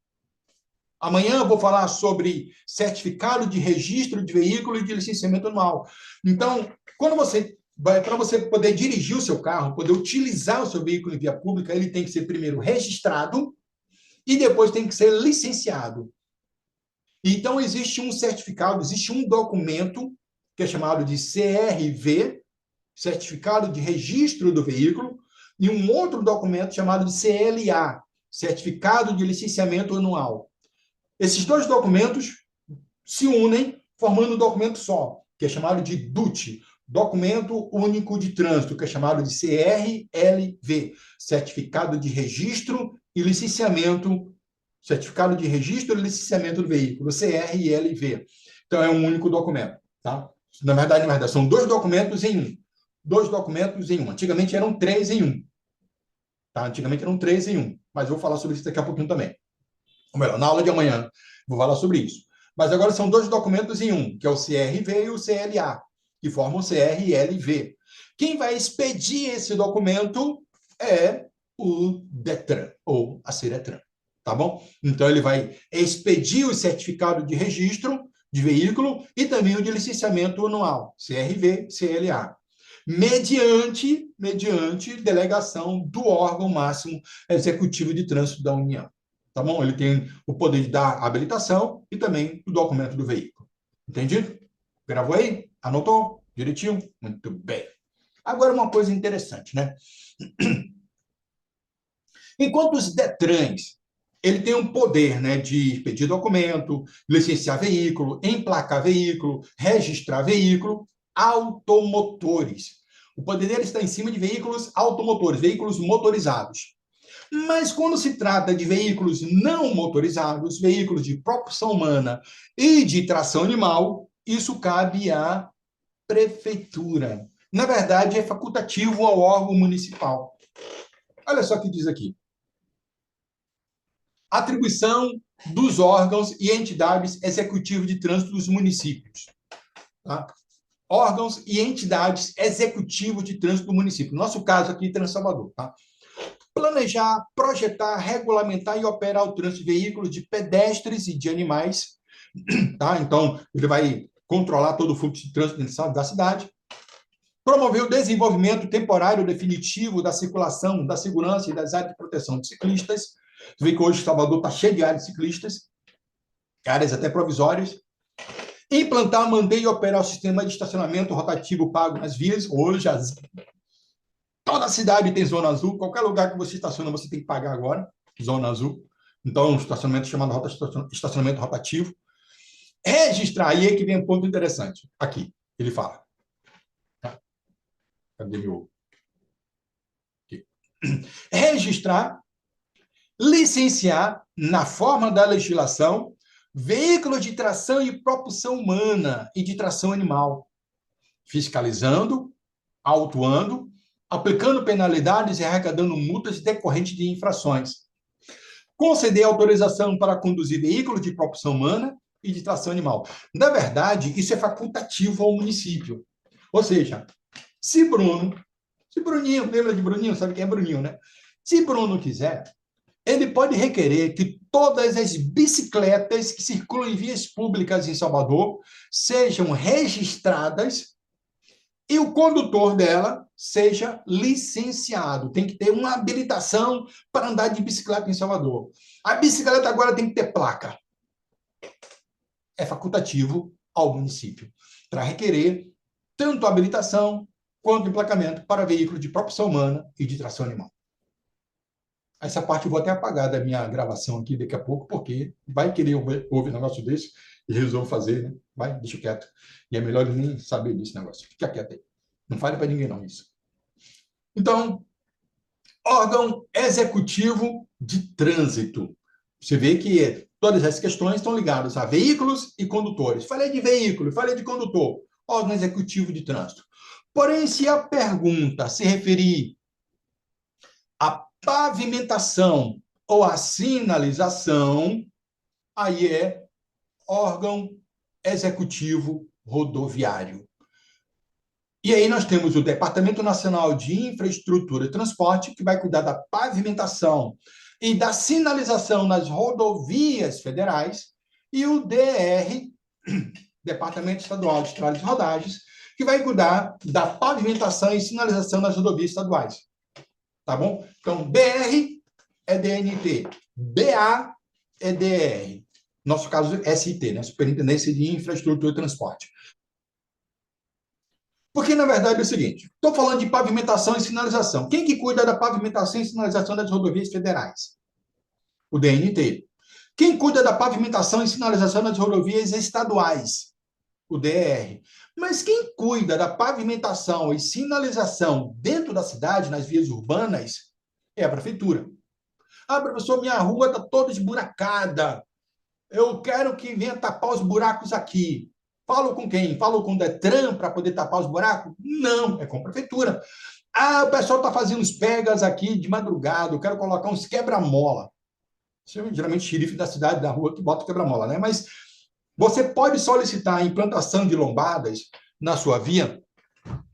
Amanhã eu vou falar sobre certificado de registro de veículo e de licenciamento anual. Então, quando você Para você poder dirigir o seu carro, poder utilizar o seu veículo em via pública, ele tem que ser primeiro registrado e depois tem que ser licenciado. Então, existe um certificado, existe um documento que é chamado de CRV, Certificado de Registro do Veículo, e um outro documento chamado de CLA, Certificado de Licenciamento Anual. Esses dois documentos se unem formando um documento só, que é chamado de DUT, Documento Único de Trânsito, que é chamado de CRLV, Certificado de Registro e Licenciamento, Certificado de Registro e Licenciamento do Veículo, CRLV. Então, é um único documento, tá? Na verdade, são dois documentos em um. Dois documentos em um. Antigamente eram três em um. Tá? Antigamente eram três em um. Mas eu vou falar sobre isso daqui a pouquinho também. Ou melhor, na aula de amanhã vou falar sobre isso. Mas agora são dois documentos em um, que é o CRV e o CLA, que formam o CRLV. Quem vai expedir esse documento é o DETRAN, ou a CERETRAN, tá bom? Então, ele vai expedir o certificado de registro de veículo e também o de licenciamento anual, CRV, CLA, mediante delegação do órgão máximo executivo de trânsito da União. Tá bom? Ele tem o poder de dar habilitação e também o documento do veículo. Entendido? Gravou aí? Anotou? Direitinho? Muito bem. Agora, uma coisa interessante, né? Enquanto os DETRANs, ele tem um poder, né, de pedir documento, licenciar veículo, emplacar veículo, registrar veículo, automotores. O poder dele está em cima de veículos automotores, veículos motorizados. Mas quando se trata de veículos não motorizados, veículos de propulsão humana e de tração animal, isso cabe à prefeitura. Na verdade, é facultativo ao órgão municipal. Olha só o que diz aqui. Atribuição dos órgãos e entidades executivos de trânsito dos municípios. Tá? Órgãos e entidades executivos de trânsito do município. No nosso caso aqui, Trans Salvador. Tá? Planejar, projetar, regulamentar e operar o trânsito de veículos, de pedestres e de animais. Tá? Então, ele vai controlar todo o fluxo de trânsito da cidade. Promover o desenvolvimento temporário definitivo da circulação, da segurança e das áreas de proteção de ciclistas. Você vê que hoje Salvador está cheio de áreas ciclistas, áreas até provisórias. Implantar, manter e operar o sistema de estacionamento rotativo pago nas vias. Hoje, toda a cidade tem zona azul. Qualquer lugar que você estaciona, você tem que pagar agora. Zona azul. Então, um estacionamento chamado estacionamento rotativo. Registrar, aí é que vem um ponto interessante. Aqui, ele fala. Cadê meu... Aqui. Registrar, licenciar, na forma da legislação, veículos de tração e propulsão humana e de tração animal, fiscalizando, autuando, aplicando penalidades e arrecadando multas decorrentes de infrações. Conceder autorização para conduzir veículos de propulsão humana e de tração animal. Na verdade, isso é facultativo ao município. Ou seja, se Bruninho, lembra de Bruninho? Sabe quem é Bruninho, né? Se Bruno quiser, ele pode requerer que todas as bicicletas que circulam em vias públicas em Salvador sejam registradas e o condutor dela seja licenciado. Tem que ter uma habilitação para andar de bicicleta em Salvador. A bicicleta agora tem que ter placa. É facultativo ao município para requerer tanto a habilitação quanto o emplacamento para veículo de propulsão humana e de tração animal. Essa parte eu vou até apagar da minha gravação aqui daqui a pouco, porque vai querer ouvir um negócio desse e resolve fazer, né? Vai, deixa quieto. E é melhor ele nem saber desse negócio. Fica quieto aí. Não fale para ninguém não isso. Então, órgão executivo de trânsito. Você vê que todas as questões estão ligadas a veículos e condutores. Falei de veículo, falei de condutor. Órgão executivo de trânsito. Porém, se a pergunta se referir à pavimentação ou à sinalização, aí é órgão executivo rodoviário. E aí nós temos o Departamento Nacional de Infraestrutura e Transporte, que vai cuidar da pavimentação e da sinalização nas rodovias federais, e o DR, Departamento Estadual de Estradas e Rodagens, que vai cuidar da pavimentação e sinalização nas rodovias estaduais. Tá bom? Então, BR é DNT, BA é DR. Nosso caso, SIT, né? Superintendência de Infraestrutura e Transporte. Porque, na verdade, é o seguinte, estou falando de pavimentação e sinalização. Quem que cuida da pavimentação e sinalização das rodovias federais? O DNT. Quem cuida da pavimentação e sinalização das rodovias estaduais? O DR. Mas quem cuida da pavimentação e sinalização dentro da cidade, nas vias urbanas, é a prefeitura. Ah, professor, minha rua está toda esburacada. Eu quero que venha tapar os buracos aqui. Falo com quem? Falo com o Detran para poder tapar os buracos? Não, é com a prefeitura. Ah, o pessoal está fazendo os pegas aqui de madrugada, eu quero colocar uns quebra-mola. Geralmente xerife da cidade, da rua, que bota quebra-mola, né? Mas você pode solicitar a implantação de lombadas na sua via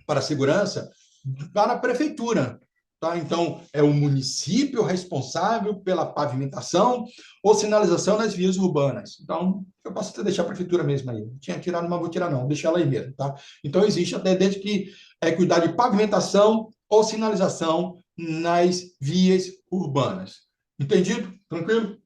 para segurança para a prefeitura. Tá? Então, é o município responsável pela pavimentação ou sinalização nas vias urbanas. Então, eu posso até deixar a prefeitura mesmo aí. Não tinha tirado, mas vou tirar não, deixar ela aí mesmo. Tá? Então, existe até desde que é cuidar de pavimentação ou sinalização nas vias urbanas. Entendido? Tranquilo?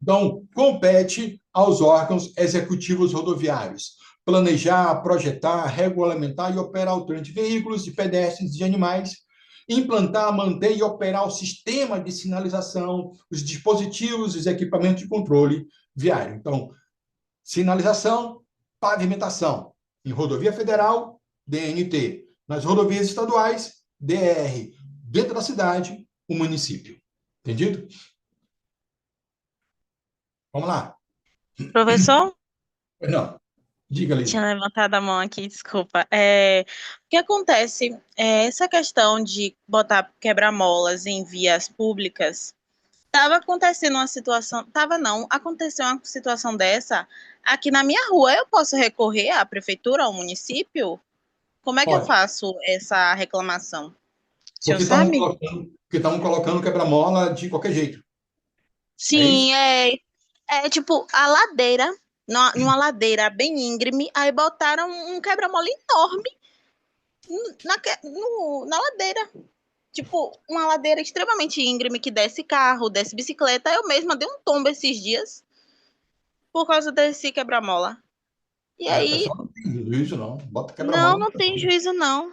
Então, compete aos órgãos executivos rodoviários planejar, projetar, regulamentar e operar o trânsito de veículos, de pedestres e de animais, implantar, manter e operar o sistema de sinalização, os dispositivos, os equipamentos de controle viário. Então, sinalização, pavimentação. Em rodovia federal, DNT. Nas rodovias estaduais, DR. Dentro da cidade, o município. Entendido? Vamos lá. Professor, Não, diga, tinha Lisa. levantado a mão aqui, desculpa. O que acontece? Essa questão de botar quebra-molas em vias públicas, estava acontecendo uma situação, estava não, aconteceu uma situação dessa aqui na minha rua. Eu posso recorrer à prefeitura, ao município? Como é que eu Pode. faço essa reclamação? O senhor Porque estavam sabe? colocando, porque estavam colocando quebra-mola de qualquer jeito. É isso? Sim, é tipo a ladeira, numa ladeira bem íngreme, aí botaram um quebra-mola enorme na ladeira. Tipo, uma ladeira extremamente íngreme que desce carro, desce bicicleta. Eu mesma dei um tombo esses dias por causa desse quebra-mola. E O aí, pessoal não tem juízo, não. Bota não, quebra-mola. não tem juízo, não.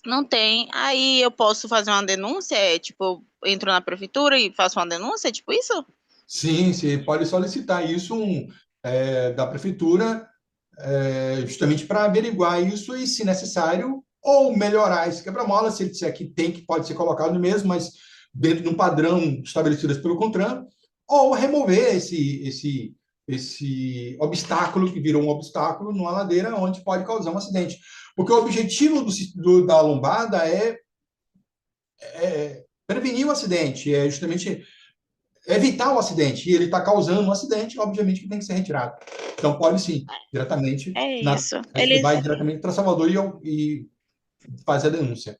Não tem. Aí eu posso fazer uma denúncia, tipo, eu entro na prefeitura e faço uma denúncia, tipo isso? Sim, você pode solicitar isso da prefeitura, justamente para averiguar isso e, se necessário, ou melhorar esse quebra-mola, se ele disser que tem, que pode ser colocado no mesmo, mas dentro de um padrão estabelecido pelo CONTRAN, ou remover esse obstáculo, que virou um obstáculo numa ladeira onde pode causar um acidente. Porque o objetivo da lombada é prevenir o acidente, é justamente evitar o acidente. E ele está causando um acidente, obviamente que tem que ser retirado. Então, pode sim, diretamente. É isso. Aí você vai diretamente para Salvador e faz a denúncia.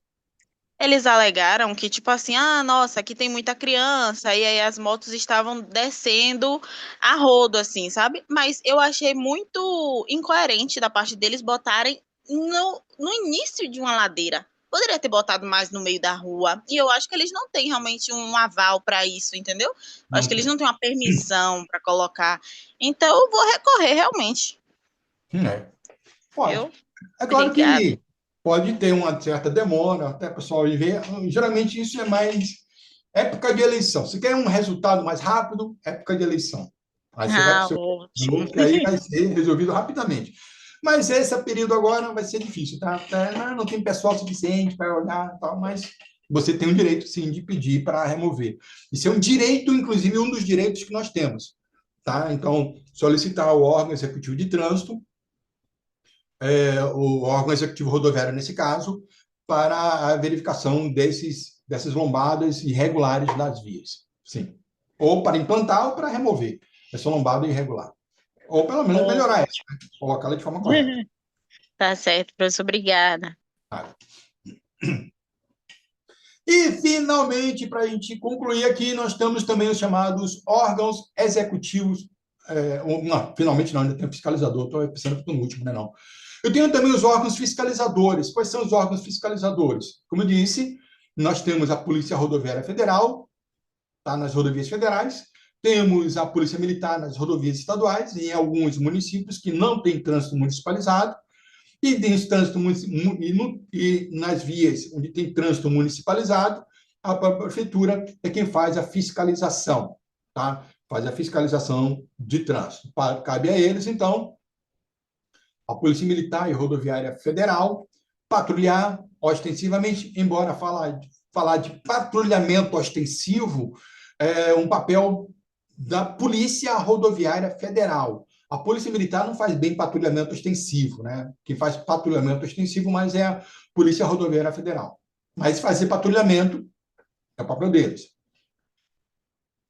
Eles alegaram que, tipo assim, ah, nossa, aqui tem muita criança, e aí as motos estavam descendo a rodo, assim, sabe? Mas eu achei muito incoerente da parte deles botarem no início de uma ladeira. Poderia ter botado mais no meio da rua. E eu acho que eles não têm realmente um aval para isso, entendeu? Eu acho Não que eles tem. não têm uma permissão para colocar. Então, eu vou recorrer realmente, É. Pode. viu? É claro Obrigada. que pode ter uma certa demora até o pessoal ir ver. Geralmente isso é mais época de eleição. Se quer um resultado mais rápido, época de eleição. Aí você vai para o Ah, seu ótimo. grupo, que aí vai ser resolvido rapidamente. Mas esse período agora vai ser difícil, tá? Não tem pessoal suficiente para olhar e tal, mas você tem o direito, sim, de pedir para remover. Isso é um direito, inclusive, um dos direitos que nós temos, tá? Então, solicitar ao órgão executivo de trânsito, o órgão executivo rodoviário, nesse caso, para a verificação dessas lombadas irregulares das vias. Sim. Ou para implantar ou para remover essa lombada irregular. Ou, pelo menos, melhorar ela, né? Colocá-la de forma correta. Tá certo, professor. Obrigada. Tá? E, finalmente, para a gente concluir aqui, nós temos também os chamados órgãos executivos. Não, finalmente não, ainda tem o fiscalizador, estou pensando que estou no último, né? Não. Eu tenho também os órgãos fiscalizadores. Quais são os órgãos fiscalizadores? Como eu disse, nós temos a Polícia Rodoviária Federal, tá, nas rodovias federais, temos a Polícia Militar nas rodovias estaduais e em alguns municípios que não têm trânsito municipalizado, e, e nas vias onde tem trânsito municipalizado, a prefeitura é quem faz a fiscalização, tá? Faz a fiscalização de trânsito. Cabe a eles, então, a Polícia Militar e Rodoviária Federal patrulhar ostensivamente, embora falar de patrulhamento ostensivo é um papel da Polícia Rodoviária Federal. A Polícia Militar não faz bem patrulhamento ostensivo, né? Quem faz patrulhamento ostensivo mais é a Polícia Rodoviária Federal. Mas fazer patrulhamento é o papel deles.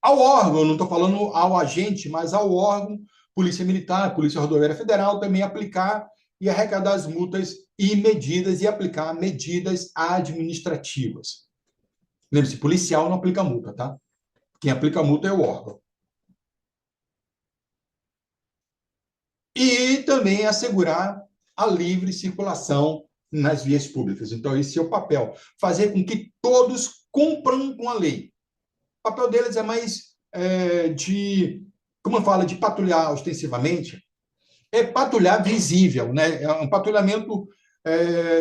Ao órgão, não estou falando ao agente, mas ao órgão, Polícia Militar, Polícia Rodoviária Federal, também aplicar e arrecadar as multas e medidas e aplicar medidas administrativas. Lembre-se, policial não aplica multa, tá? Quem aplica multa é o órgão. E também assegurar a livre circulação nas vias públicas. Então, esse é o papel. Fazer com que todos cumpram com a lei. O papel deles é mais como eu falo, de patrulhar ostensivamente, é patrulhar visível, né? É um patrulhamento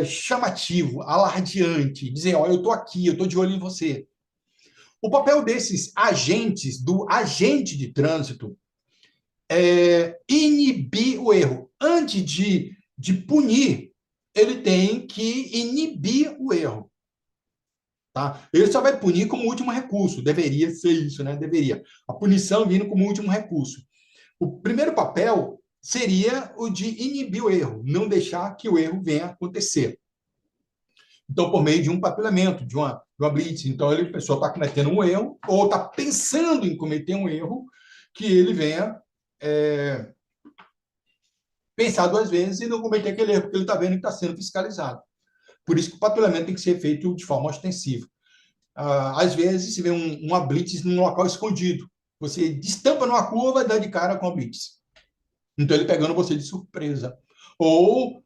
chamativo, alardeante, dizer, ó, eu estou aqui, eu estou de olho em você. O papel desses agentes, do agente de trânsito, é inibir o erro. Antes de punir, ele tem que inibir o erro. Tá? Ele só vai punir como último recurso. Deveria ser isso, né? Deveria. A punição vindo como último recurso. O primeiro papel seria o de inibir o erro, não deixar que o erro venha a acontecer. Então, por meio de um patrulhamento, de uma blitz. Então, a pessoa está cometendo um erro, ou está pensando em cometer um erro, que ele venha pensar duas vezes e não cometer aquele erro, porque ele está vendo que está sendo fiscalizado. Por isso que o patrulhamento tem que ser feito de forma ostensiva. Às vezes, se vê uma blitz num local escondido. Você destampa numa curva e dá de cara com a blitz. Então, ele pegando você de surpresa. Ou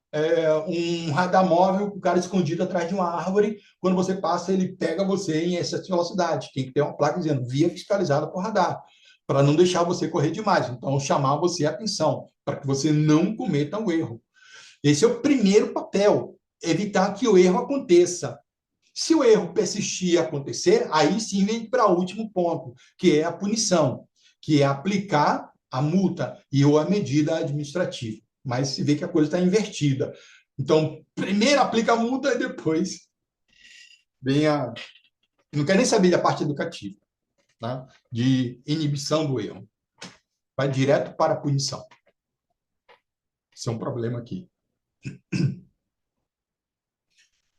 um radar móvel, o cara escondido atrás de uma árvore, quando você passa, ele pega você em excesso de velocidade. Tem que ter uma placa dizendo via fiscalizada por radar, para não deixar você correr demais. Então, chamar você a atenção, para que você não cometa um erro. Esse é o primeiro papel, evitar que o erro aconteça. Se o erro persistir e acontecer, aí sim vem para o último ponto, que é a punição, que é aplicar a multa ou a medida administrativa. Mas se vê que a coisa está invertida. Então, primeiro aplica a multa e depois vem a... Não quero nem saber da parte educativa, tá? De inibição do erro. Vai direto para a punição. Isso é um problema aqui.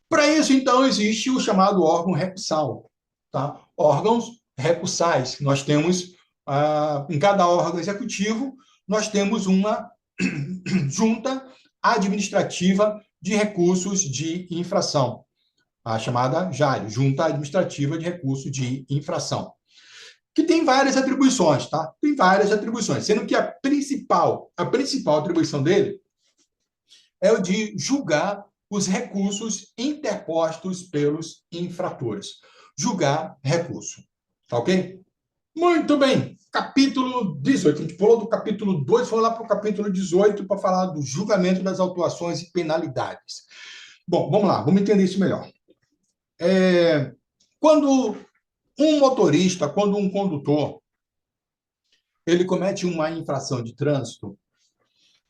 Para isso, então, existe o chamado órgão recursal. Tá? Órgãos recursais. Nós temos, em cada órgão executivo, nós temos uma junta administrativa de recursos de infração, a chamada JARI, Junta Administrativa de Recursos de Infração, que tem várias atribuições, tá? Tem várias atribuições, sendo que a principal atribuição dele é o de julgar os recursos interpostos pelos infratores. Julgar recurso. Tá ok? Muito bem. Capítulo 18. A gente pulou do capítulo 2, foi lá para o capítulo 18 para falar do julgamento das autuações e penalidades. Bom, vamos lá, vamos entender isso melhor. Quando um motorista, quando um condutor, ele comete uma infração de trânsito,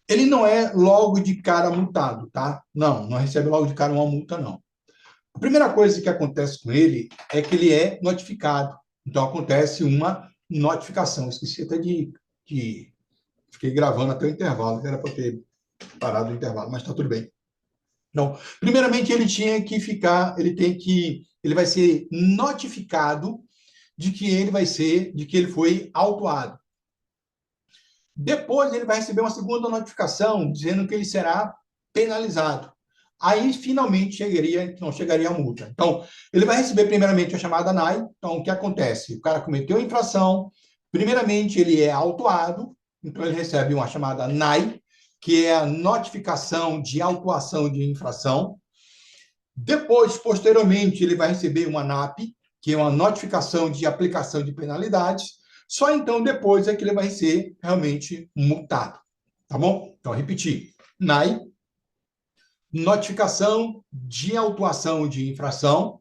ele não é logo de cara multado, tá? Não recebe logo de cara uma multa, não. A primeira coisa que acontece com ele é que ele é notificado. Então, acontece uma notificação. Esqueci até de fiquei gravando até o intervalo, era para ter parado o intervalo, mas está tudo bem. Então, primeiramente, ele vai ser notificado de que ele foi autuado. Depois, ele vai receber uma segunda notificação dizendo que ele será penalizado. Aí, finalmente, chegaria a multa. Então, ele vai receber, primeiramente, a chamada NAI. Então, o que acontece? O cara cometeu a infração, primeiramente, ele é autuado, então ele recebe uma chamada NAI, que é a notificação de autuação de infração. Depois, posteriormente, ele vai receber uma NAP, que é uma notificação de aplicação de penalidades. Só então, depois, é que ele vai ser realmente multado. Tá bom? Então, repetir. NAI, notificação de autuação de infração.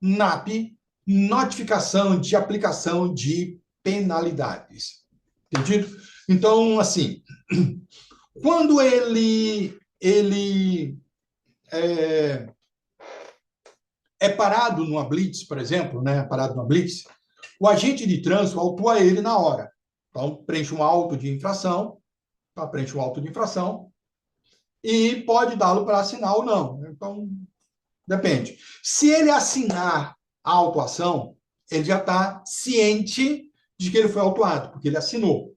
NAP, notificação de aplicação de penalidades. Entendido? Então, assim, quando ele é parado numa blitz, por exemplo, né? Parado numa blitz, o agente de trânsito autua ele na hora. Então, preenche um auto de infração, tá? Preenche um auto de infração e pode dá-lo para assinar ou não. Então, depende. Se ele assinar a autuação, ele já está ciente de que ele foi autuado, porque ele assinou.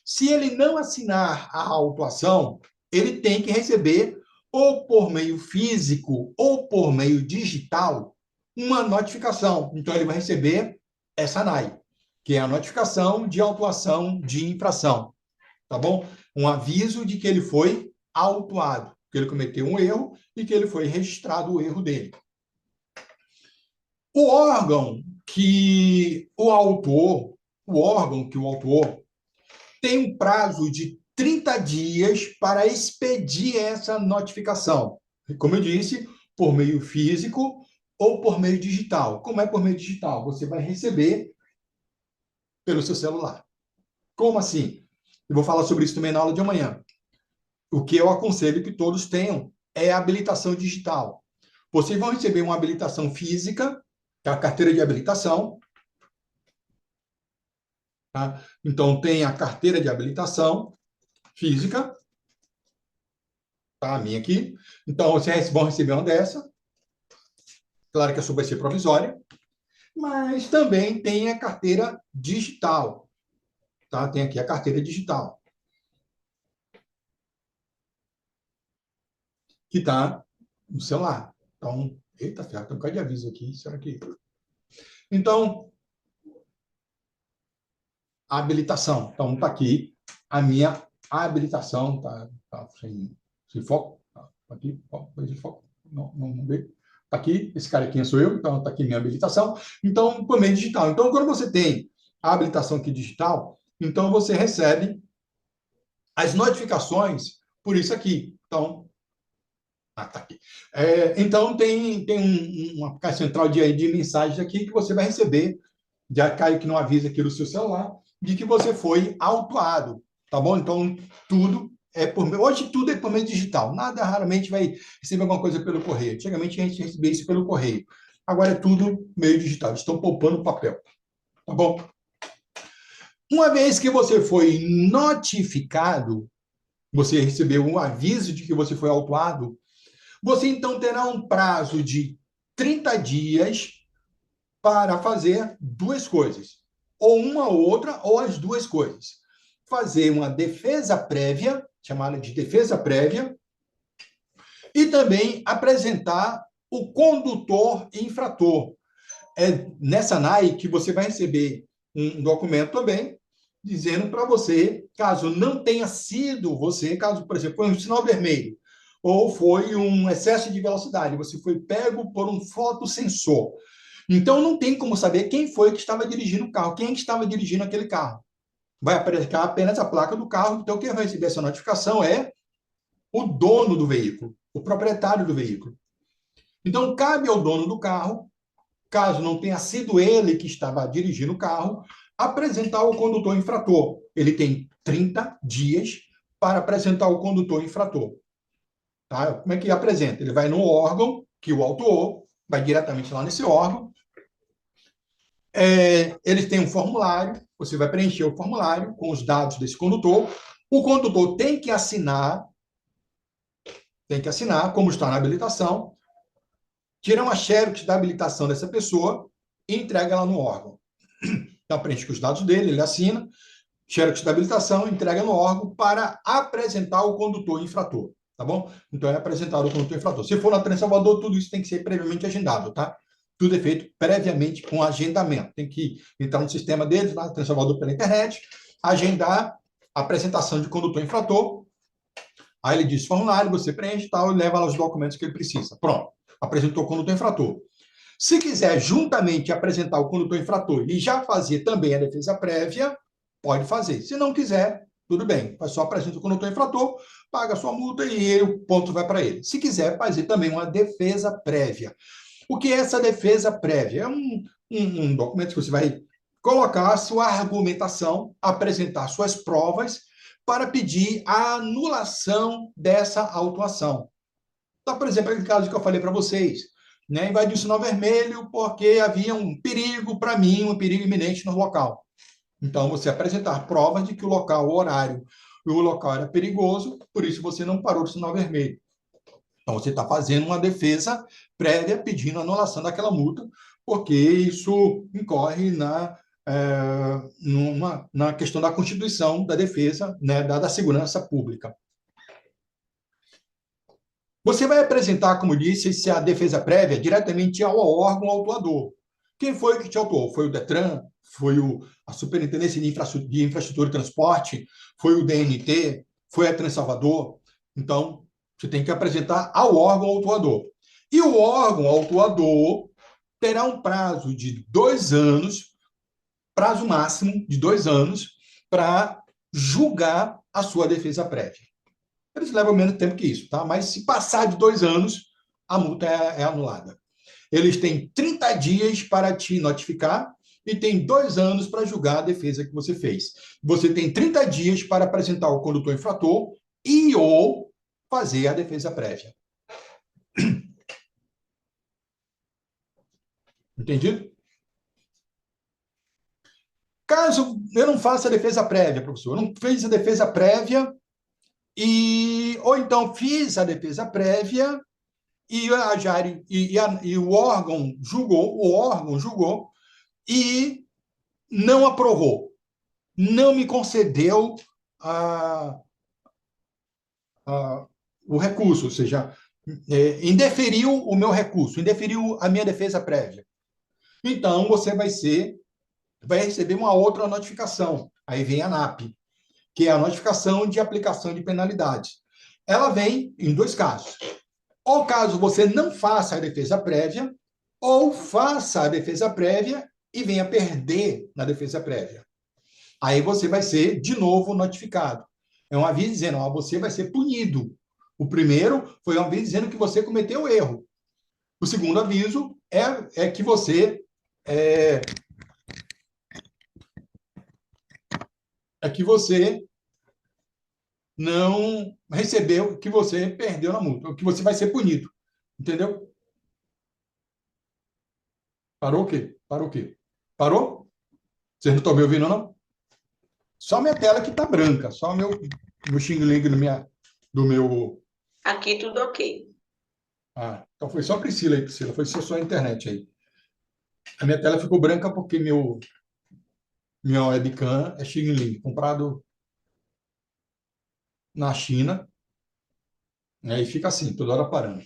Se ele não assinar a autuação, ele tem que receber, ou por meio físico ou por meio digital, uma notificação. Então, ele vai receber essa NAI, que é a notificação de autuação de infração. Tá bom? Um aviso de que ele foi autuado, que ele cometeu um erro e que ele foi registrado o erro dele. O órgão que o autor tem um prazo de 30 dias para expedir essa notificação. Como eu disse, por meio físico ou por meio digital. Como é por meio digital? Você vai receber pelo seu celular. Como assim? Eu vou falar sobre isso também na aula de amanhã. O que eu aconselho que todos tenham é a habilitação digital. Vocês vão receber uma habilitação física, que é a carteira de habilitação. Tá? Então, tem a carteira de habilitação física. Tá? A minha aqui. Então, vocês vão receber uma dessa. Claro que a sua vai ser provisória. Mas também tem a carteira digital. Tá? Tem aqui a carteira digital. Que está no celular. Então, eita, ferro, tem um bocado de aviso aqui. Será que... Então, a habilitação. Então, está aqui a minha habilitação. Tá sem foco. Tá aqui, foco. Não veio. Está aqui, esse carequinha sou eu, então está aqui minha habilitação. Então, por meio digital. Então, quando você tem a habilitação aqui digital, então você recebe as notificações por isso aqui. Então, tá aqui. Então, tem uma caixa central de mensagens aqui que você vai receber, já cai aqui no aviso aqui no seu celular, de que você foi autuado, tá bom? Então, tudo é por meio... Hoje, tudo é por meio digital. Nada, raramente, vai receber alguma coisa pelo correio. Antigamente, a gente recebia isso pelo correio. Agora, é tudo meio digital. Estão poupando papel, tá bom? Uma vez que você foi notificado, você recebeu um aviso de que você foi autuado, você, então, terá um prazo de 30 dias para fazer duas coisas. Ou uma ou outra, ou as duas coisas. Fazer uma defesa prévia, chamada de defesa prévia, e também apresentar o condutor infrator. É nessa NAI que você vai receber um documento também, dizendo para você, caso não tenha sido você, caso, por exemplo, foi um sinal vermelho, ou foi um excesso de velocidade, você foi pego por um fotossensor. Então, não tem como saber quem foi que estava dirigindo o carro, quem é que estava dirigindo aquele carro. Vai aparecer apenas a placa do carro, então quem vai receber essa notificação é o dono do veículo, o proprietário do veículo. Então, cabe ao dono do carro, caso não tenha sido ele que estava dirigindo o carro, apresentar o condutor infrator. Ele tem 30 dias para apresentar o condutor infrator. Tá? Como é que apresenta? Ele vai no órgão que o autuou, vai diretamente lá nesse órgão. Eles têm um formulário, você vai preencher o formulário com os dados desse condutor. O condutor tem que assinar, como está na habilitação, tira uma xerox da habilitação dessa pessoa e entrega lá no órgão. Então, preenche com os dados dele, ele assina, xerox da habilitação, entrega no órgão para apresentar o condutor infrator. Tá bom? Então, é apresentar o condutor infrator. Se for na Trem Salvador, tudo isso tem que ser previamente agendado, tá? Tudo é feito previamente com agendamento. Tem que entrar no sistema deles, lá na Trem Salvador pela internet, agendar a apresentação de condutor infrator. Aí ele diz, formulário, você preenche e tal, e leva lá os documentos que ele precisa. Pronto, apresentou o condutor infrator. Se quiser juntamente apresentar o condutor infrator e já fazer também a defesa prévia, pode fazer. Se não quiser, tudo bem, mas só apresenta o condutor infrator, paga a sua multa e o ponto vai para ele. Se quiser fazer também uma defesa prévia. O que é essa defesa prévia? É um documento que você vai colocar a sua argumentação, apresentar suas provas para pedir a anulação dessa autuação. Então, por exemplo, aquele caso que eu falei para vocês, né? Invadiu o sinal vermelho porque havia um perigo para mim, um perigo iminente no local. Então, você apresentar provas de que o local, o horário e o local era perigoso, por isso você não parou no sinal vermelho. Então, você está fazendo uma defesa prévia pedindo a anulação daquela multa, porque isso incorre na questão da constituição da defesa, né, da segurança pública. Você vai apresentar, como disse, a defesa prévia diretamente ao órgão autuador. Quem foi que te autuou? Foi o DETRAN? Foi a Superintendência de Infraestrutura e Transporte? Foi o DNT? Foi a Transalvador? Então, você tem que apresentar ao órgão autuador. E o órgão autuador terá um prazo de 2 anos, prazo máximo de 2 anos, para julgar a sua defesa prévia. Eles levam menos tempo que isso, tá? Mas se passar de 2 anos, a multa é anulada. Eles têm 30 dias para te notificar e tem 2 anos para julgar a defesa que você fez. Você tem 30 dias para apresentar o condutor infrator e ou fazer a defesa prévia. Entendido? Caso eu não faça a defesa prévia, professor, eu não fiz a defesa prévia ou então fiz a defesa prévia e o órgão julgou e não aprovou, não me concedeu o recurso, ou seja, indeferiu o meu recurso, indeferiu a minha defesa prévia. Então, você vai receber uma outra notificação. Aí vem a NAP, que é a notificação de aplicação de penalidade. Ela vem em 2 casos. Ou caso você não faça a defesa prévia, ou faça a defesa prévia e venha perder na defesa prévia. Aí você vai ser, de novo, notificado. É um aviso dizendo, ó, você vai ser punido. O primeiro foi um aviso dizendo que você cometeu erro. O segundo aviso é que você não recebeu, que você perdeu na multa, que você vai ser punido. Entendeu? Parou o quê? Parou o quê? Parou? Vocês não estão me ouvindo, não? Só minha tela que está branca, só meu Xing Ling do meu... Aqui tudo ok. Ah, então foi só a Priscila aí, Priscila. Foi só a internet aí. A minha tela ficou branca porque minha webcam é Xing Ling, comprado na China, né, e fica assim, toda hora parando.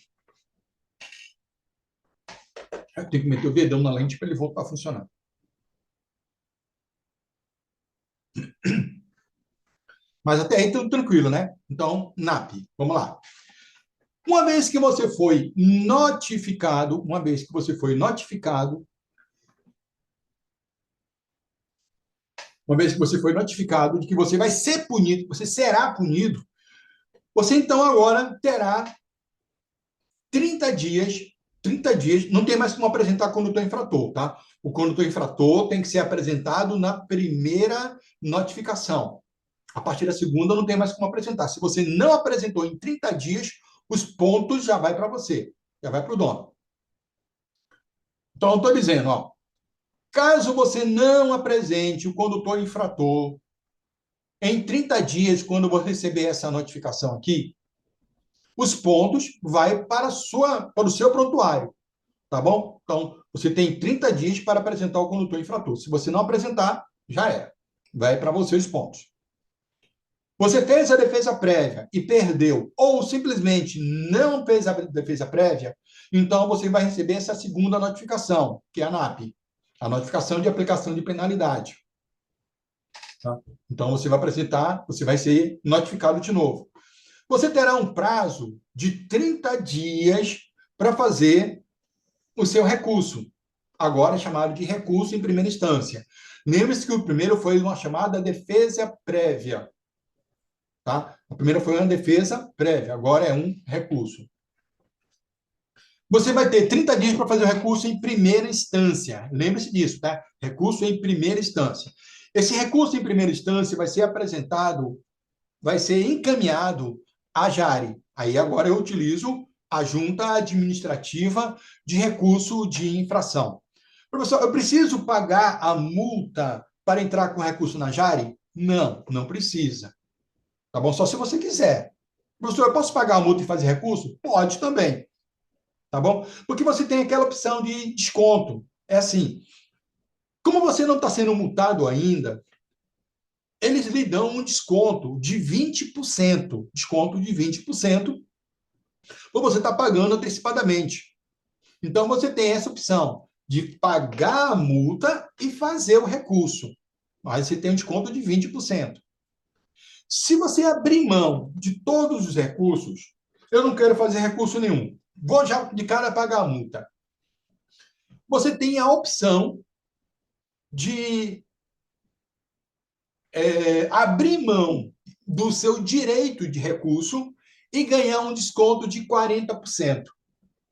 Eu tenho que meter o dedão na lente para ele voltar a funcionar. Mas até aí tudo tranquilo, né? Então, NAP, vamos lá. Uma vez que você foi notificado de que você vai ser punido, você será punido, você então agora terá 30 dias, não tem mais como apresentar condutor infrator, tá? O condutor infrator tem que ser apresentado na primeira notificação. A partir da segunda não tem mais como apresentar. Se você não apresentou em 30 dias, os pontos já vai para você, já vai para o dono. Então, eu estou dizendo, ó, caso você não apresente o condutor infrator em 30 dias, quando você receber essa notificação aqui, os pontos vai para o seu prontuário, tá bom? Então, você tem 30 dias para apresentar o condutor infrator. Se você não apresentar, já era. Vai para você os pontos. Você fez a defesa prévia e perdeu, ou simplesmente não fez a defesa prévia, então você vai receber essa segunda notificação, que é a NAP, a notificação de aplicação de penalidade. Tá? Então, você vai apresentar, você vai ser notificado de novo. Você terá um prazo de 30 dias para fazer o seu recurso, agora chamado de recurso em primeira instância. Lembre-se que o primeiro foi uma chamada defesa prévia. Tá? A primeira foi uma defesa prévia, agora é um recurso. Você vai ter 30 dias para fazer o recurso em primeira instância. Lembre-se disso, tá? Recurso em primeira instância. Esse recurso em primeira instância vai ser apresentado, vai ser encaminhado à JARE. Aí agora eu utilizo a Junta Administrativa de Recurso de Infração. Professor, eu preciso pagar a multa para entrar com recurso na JARE? Não, não precisa. Tá bom? Só se você quiser. Professor, eu posso pagar a multa e fazer recurso? Pode também. Tá bom? Porque você tem aquela opção de desconto. É assim, como você não está sendo multado ainda, eles lhe dão um desconto de 20%. Desconto de 20%, ou você está pagando antecipadamente. Então, você tem essa opção de pagar a multa e fazer o recurso. Mas você tem um desconto de 20%. Se você abrir mão de todos os recursos, eu não quero fazer recurso nenhum, vou já de cara pagar a multa. Você tem a opção de abrir mão do seu direito de recurso e ganhar um desconto de 40%.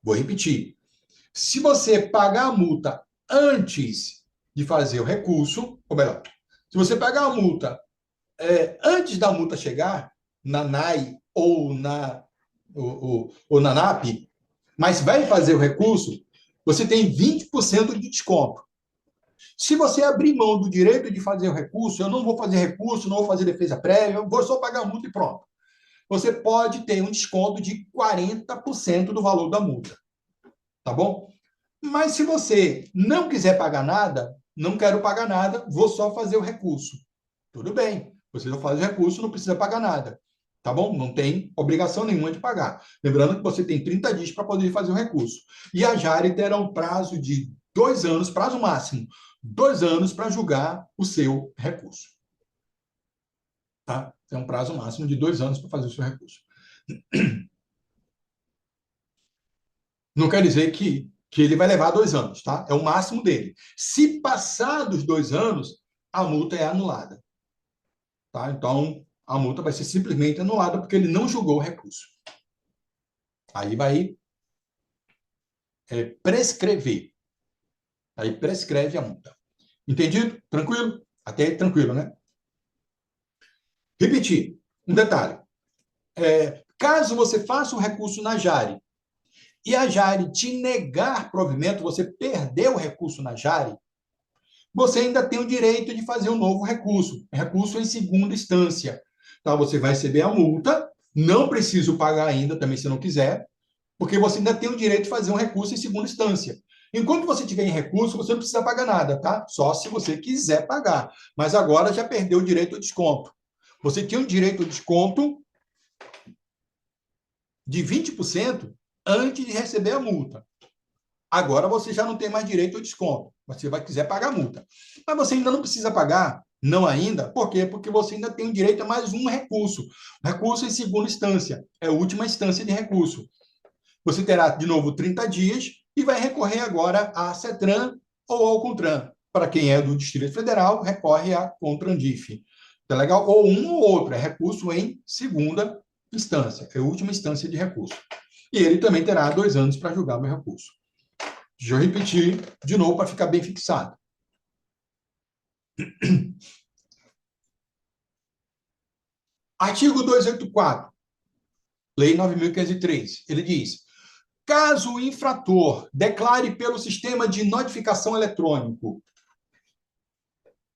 Vou repetir. Se você pagar a multa antes de fazer o recurso, ou melhor, se você pagar a multa antes da multa chegar, na NAI ou na NAP, mas vai fazer o recurso, você tem 20% de desconto. Se você abrir mão do direito de fazer o recurso, eu não vou fazer recurso, não vou fazer defesa prévia, eu vou só pagar a multa e pronto. Você pode ter um desconto de 40% do valor da multa. Tá bom? Mas se você não quiser pagar nada, não quero pagar nada, vou só fazer o recurso. Tudo bem. Você só faz o recurso, não precisa pagar nada. Tá bom? Não tem obrigação nenhuma de pagar. Lembrando que você tem 30 dias para poder fazer o recurso. E a JARE terá um prazo de 2 anos, prazo máximo, 2 anos para julgar o seu recurso. Tá? Tem um prazo máximo de 2 anos para fazer o seu recurso. Não quer dizer que ele vai levar 2 anos, tá? É o máximo dele. Se passar dos 2 anos, a multa é anulada. Tá? Então, a multa vai ser simplesmente anulada porque ele não julgou o recurso. Aí vai prescrever. Aí prescreve a multa. Entendido? Tranquilo? Até aí, tranquilo, né? Repetir. Um detalhe. Caso você faça o recurso na JARE e a JARE te negar provimento, você perdeu o recurso na JARE, você ainda tem o direito de fazer um novo recurso. Recurso em segunda instância. Então, você vai receber a multa, não preciso pagar ainda, também se não quiser, porque você ainda tem o direito de fazer um recurso em segunda instância. Enquanto você estiver em recurso, você não precisa pagar nada, tá? Só se você quiser pagar. Mas agora já perdeu o direito ao desconto. Você tinha um direito ao desconto de 20% antes de receber a multa. Agora você já não tem mais direito ao desconto. Você vai quiser pagar a multa. Mas você ainda não precisa pagar, não ainda. Por quê? Porque você ainda tem o direito a mais um recurso. Recurso em segunda instância. É a última instância de recurso. Você terá, de novo, 30 dias e vai recorrer agora à CETRAN ou ao CONTRAN. Para quem é do Distrito Federal, recorre à CONTRANDIF. Tá legal? Ou um ou outro. É recurso em segunda instância. É a última instância de recurso. E ele também terá 2 anos para julgar o meu recurso. Deixa eu repetir de novo para ficar bem fixado. Artigo 284, Lei 9.503. Ele diz: caso o infrator declare pelo sistema de notificação eletrônico,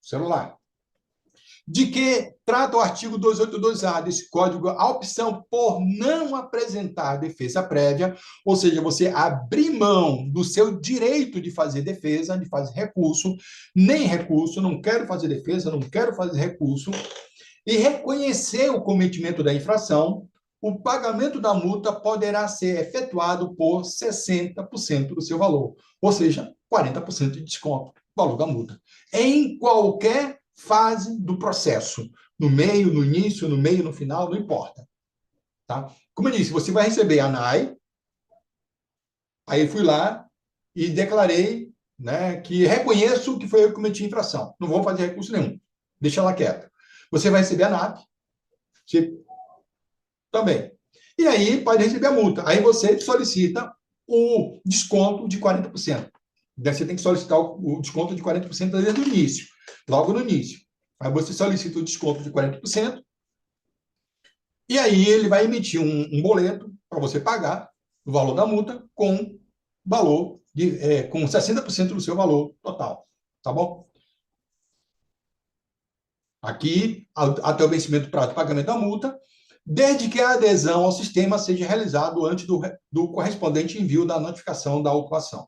celular, de que trata o artigo 282-A desse código, a opção por não apresentar defesa prévia, ou seja, você abrir mão do seu direito de fazer defesa, de fazer recurso, nem recurso, não quero fazer defesa, não quero fazer recurso, e reconhecer o cometimento da infração, o pagamento da multa poderá ser efetuado por 60% do seu valor, ou seja, 40% de desconto, valor da multa, em qualquer fase do processo. No meio, no início, no meio, no final, não importa. tá? Como eu disse, você vai receber a NAI, aí fui lá e declarei, né, que reconheço que foi eu que cometi infração. Não vou fazer recurso nenhum. Deixa ela quieta. Você vai receber a NAP, você também. E aí pode receber a multa. Aí você solicita o desconto de 40%. Daí você tem que solicitar o desconto de 40% desde o início, logo no início. Aí você solicita o desconto de 40%, e aí ele vai emitir um boleto para você pagar o valor da multa com valor com 60% do seu valor total. Tá bom? Aqui, até o vencimento do prazo de pagamento da multa, desde que a adesão ao sistema seja realizado antes do correspondente envio da notificação da autuação.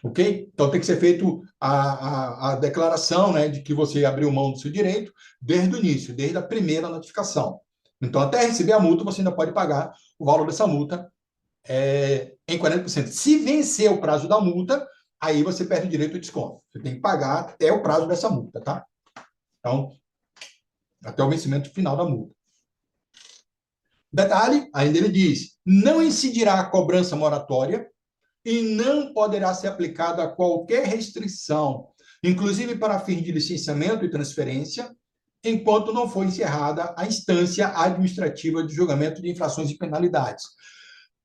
Ok? Então, tem que ser feito a declaração, né, de que você abriu mão do seu direito desde o início, desde a primeira notificação. Então, até receber a multa, você ainda pode pagar o valor dessa multa em 40%. Se vencer o prazo da multa, aí você perde o direito ao desconto. Você tem que pagar até o prazo dessa multa, tá? Então, até o vencimento final da multa. Detalhe, ainda ele diz, não incidirá a cobrança moratória e não poderá ser aplicado a qualquer restrição, inclusive para fins de licenciamento e transferência, enquanto não for encerrada a instância administrativa de julgamento de infrações e penalidades.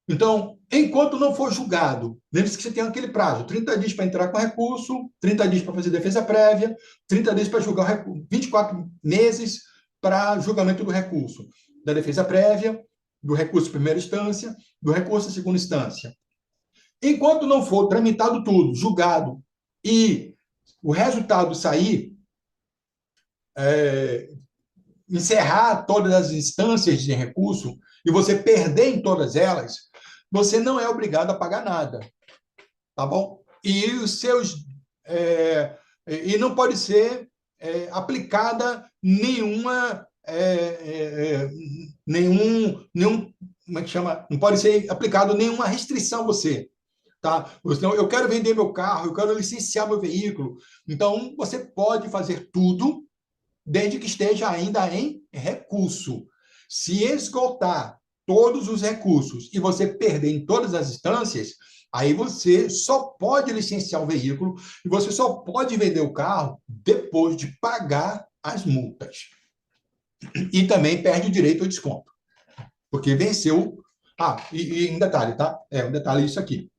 Então, enquanto não for julgado, lembre-se que você tem aquele prazo, 30 dias para entrar com recurso, 30 dias para fazer defesa prévia, 30 dias para julgar o recurso, 24 meses para julgamento do recurso, da defesa prévia, do recurso de primeira instância, do recurso de segunda instância. Enquanto não for tramitado tudo, julgado, e o resultado sair, encerrar todas as instâncias de recurso, e você perder em todas elas, você não é obrigado a pagar nada, tá bom? E os seus e não pode ser aplicada nenhuma como é que chama? Não pode ser aplicado nenhuma restrição a você, tá? Então, eu quero vender meu carro, eu quero licenciar meu veículo. Então, você pode fazer tudo desde que esteja ainda em recurso. Se esgotar todos os recursos e você perder em todas as instâncias, aí você só pode licenciar o veículo e você só pode vender o carro depois de pagar as multas. E também perde o direito ao desconto, porque venceu. E um detalhe, tá? Um detalhe isso aqui.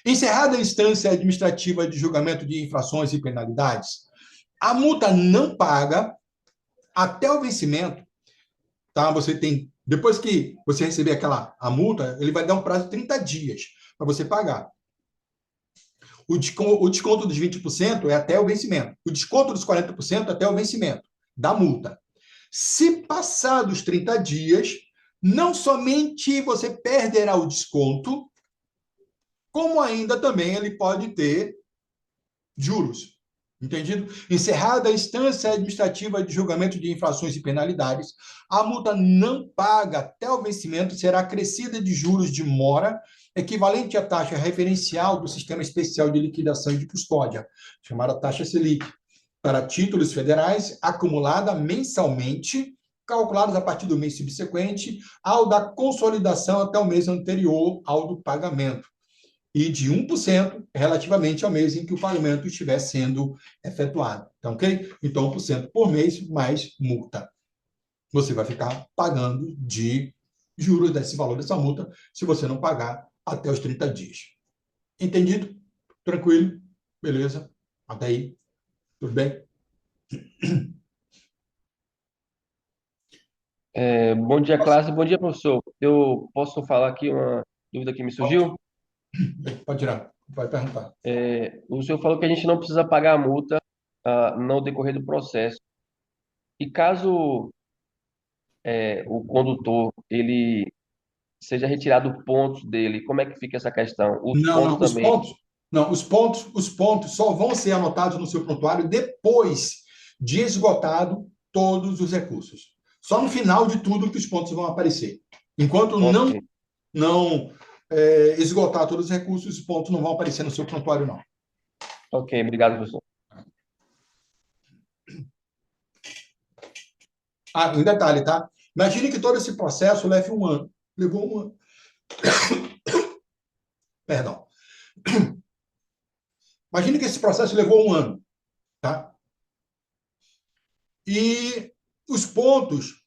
Encerrada a instância administrativa de julgamento de infrações e penalidades, a multa não paga até o vencimento, tá? Você tem, depois que você receber a multa, ele vai dar um prazo de 30 dias para você pagar. O desconto dos 20% é até o vencimento. O desconto dos 40% até o vencimento da multa. Se passar dos 30 dias, não somente você perderá o desconto, como ainda também ele pode ter juros. Entendido? Encerrada a instância administrativa de julgamento de infrações e penalidades, a multa não paga até o vencimento será acrescida de juros de mora, equivalente à taxa referencial do Sistema Especial de Liquidação e de Custódia, chamada taxa Selic, para títulos federais, acumulada mensalmente, calculados a partir do mês subsequente ao da consolidação até o mês anterior ao do pagamento, e de 1% relativamente ao mês em que o pagamento estiver sendo efetuado. Então, ok? Então, 1% por mês mais multa. Você vai ficar pagando de juros desse valor dessa multa se você não pagar até os 30 dias. Entendido? Tranquilo? Beleza? Até aí? Tudo bem? Bom dia, classe. Bom dia, professor. Eu posso falar aqui uma dúvida que me surgiu? Pode tirar. Vai perguntar. O senhor falou que a gente não precisa pagar a multa no decorrer do processo. E caso o condutor ele seja retirado pontos dele, como é que fica essa questão? Os pontos também. Os pontos só vão ser anotados no seu prontuário depois de esgotado todos os recursos. Só no final de tudo que os pontos vão aparecer. Enquanto não esgotar todos os recursos, os pontos não vão aparecer no seu prontuário, não. Ok, obrigado, professor. Um detalhe, tá? Imagine que todo esse processo leve um ano. Levou um ano. Perdão. Imagine que esse processo levou um ano, tá? E os pontos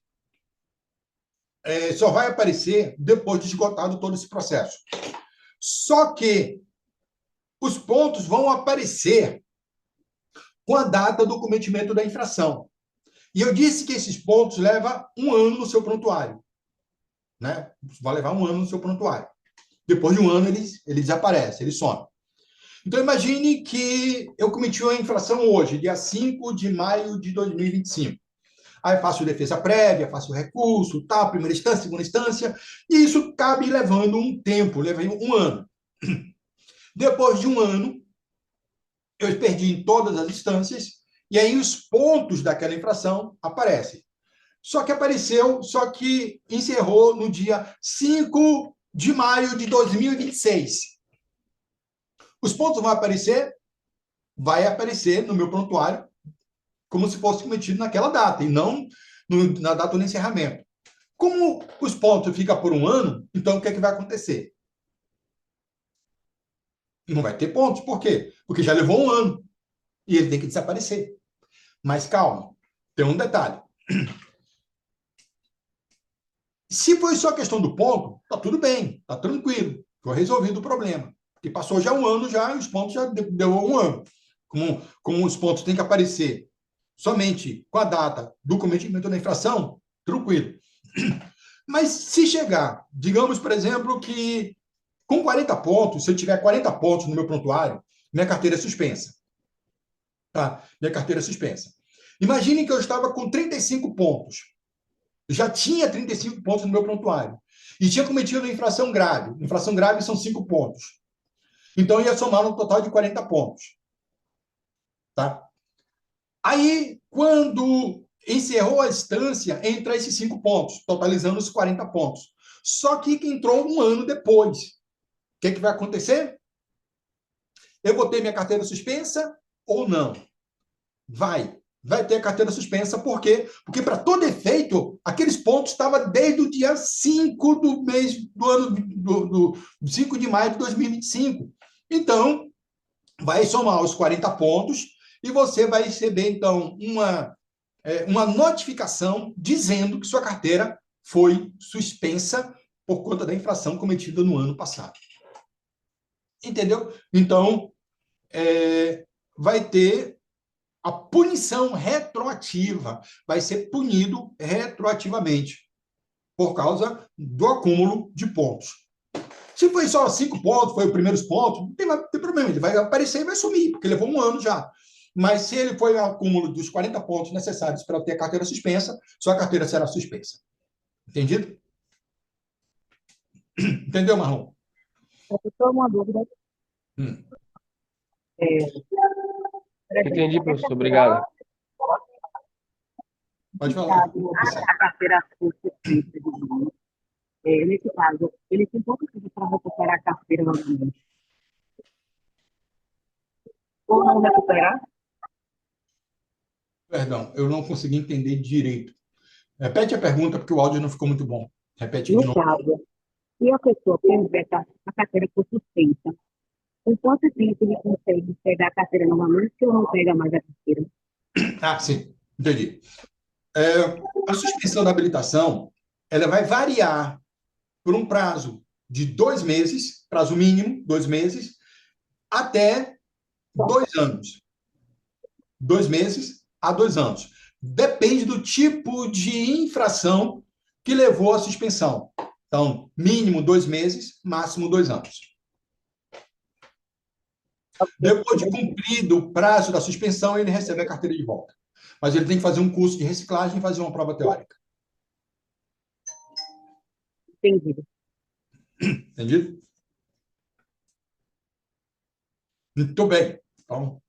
só vai aparecer depois de esgotado todo esse processo. Só que os pontos vão aparecer com a data do cometimento da infração. E eu disse que esses pontos levam um ano no seu prontuário, né? Vai levar um ano no seu prontuário. Depois de um ano, eles desaparecem, eles somem. Então, imagine que eu cometi uma infração hoje, dia 5 de maio de 2025. Aí faço defesa prévia, faço recurso, tal, primeira instância, segunda instância, e isso cabe levando um tempo, levei um ano. Depois de um ano, eu perdi em todas as instâncias, e aí os pontos daquela infração aparecem. Só que encerrou no dia 5 de maio de 2026. Os pontos vão aparecer? Vai aparecer no meu prontuário como se fosse cometido naquela data, e não na data do encerramento. Como os pontos ficam por um ano, então o que é que vai acontecer? Não vai ter pontos. Por quê? Porque já levou um ano e ele tem que desaparecer. Mas calma, tem um detalhe. Se foi só questão do ponto, tá tudo bem, tá tranquilo, foi resolvido o problema. Porque passou já um ano já e os pontos já deu um ano. Como os pontos têm que aparecer somente com a data do cometimento da infração, tranquilo. Mas se chegar, digamos, por exemplo, que com 40 pontos, se eu tiver 40 pontos no meu prontuário, minha carteira é suspensa. Tá? Minha carteira é suspensa. Imagine que eu estava com 35 pontos. Já tinha 35 pontos no meu prontuário. E tinha cometido uma infração grave. Infração grave são 5 pontos. Então, ia somar um total de 40 pontos. Tá? Aí, quando encerrou a instância, entra esses 5 pontos, totalizando os 40 pontos. Só que entrou um ano depois. O que vai acontecer? Eu vou ter minha carteira suspensa ou não? Vai ter a carteira suspensa, por quê? Porque, para todo efeito, aqueles pontos estavam desde o dia 5 do mês do ano do 5 de maio de 2025. Então, vai somar os 40 pontos e você vai receber, então, uma notificação dizendo que sua carteira foi suspensa por conta da infração cometida no ano passado. Entendeu? Então, vai ter a punição retroativa, vai ser punido retroativamente por causa do acúmulo de pontos. Se foi só 5 pontos, foi os primeiros pontos, não tem problema, ele vai aparecer e vai sumir, porque levou um ano já. Mas se ele foi o acúmulo dos 40 pontos necessários para ter a carteira suspensa, sua carteira será suspensa. Entendido? Entendeu, Marlon? Só uma dúvida. Entendi, professor. Obrigado. Pode falar. A carteira suspensa de mim, nesse caso, ele tem pouco tempo para recuperar a carteira novamente. Ou não recuperar? Perdão, eu não consegui entender direito. Repete a pergunta, porque o áudio não ficou muito bom. Repete de No novo. caso, se a pessoa tiver a carteira for suspensa, em quanto tempo ele consegue pegar a carteira novamente ou não pega mais a carteira? Ah, sim, entendi. A suspensão da habilitação, ela vai variar por um prazo de 2 meses, prazo mínimo, 2 meses, até 2 anos. 2 meses a 2 anos. Depende do tipo de infração que levou à suspensão. Então, mínimo 2 meses, máximo 2 anos. Depois de cumprido o prazo da suspensão, ele recebe a carteira de volta. Mas ele tem que fazer um curso de reciclagem e fazer uma prova teórica. Entendido. Entendido? Muito bem. Então,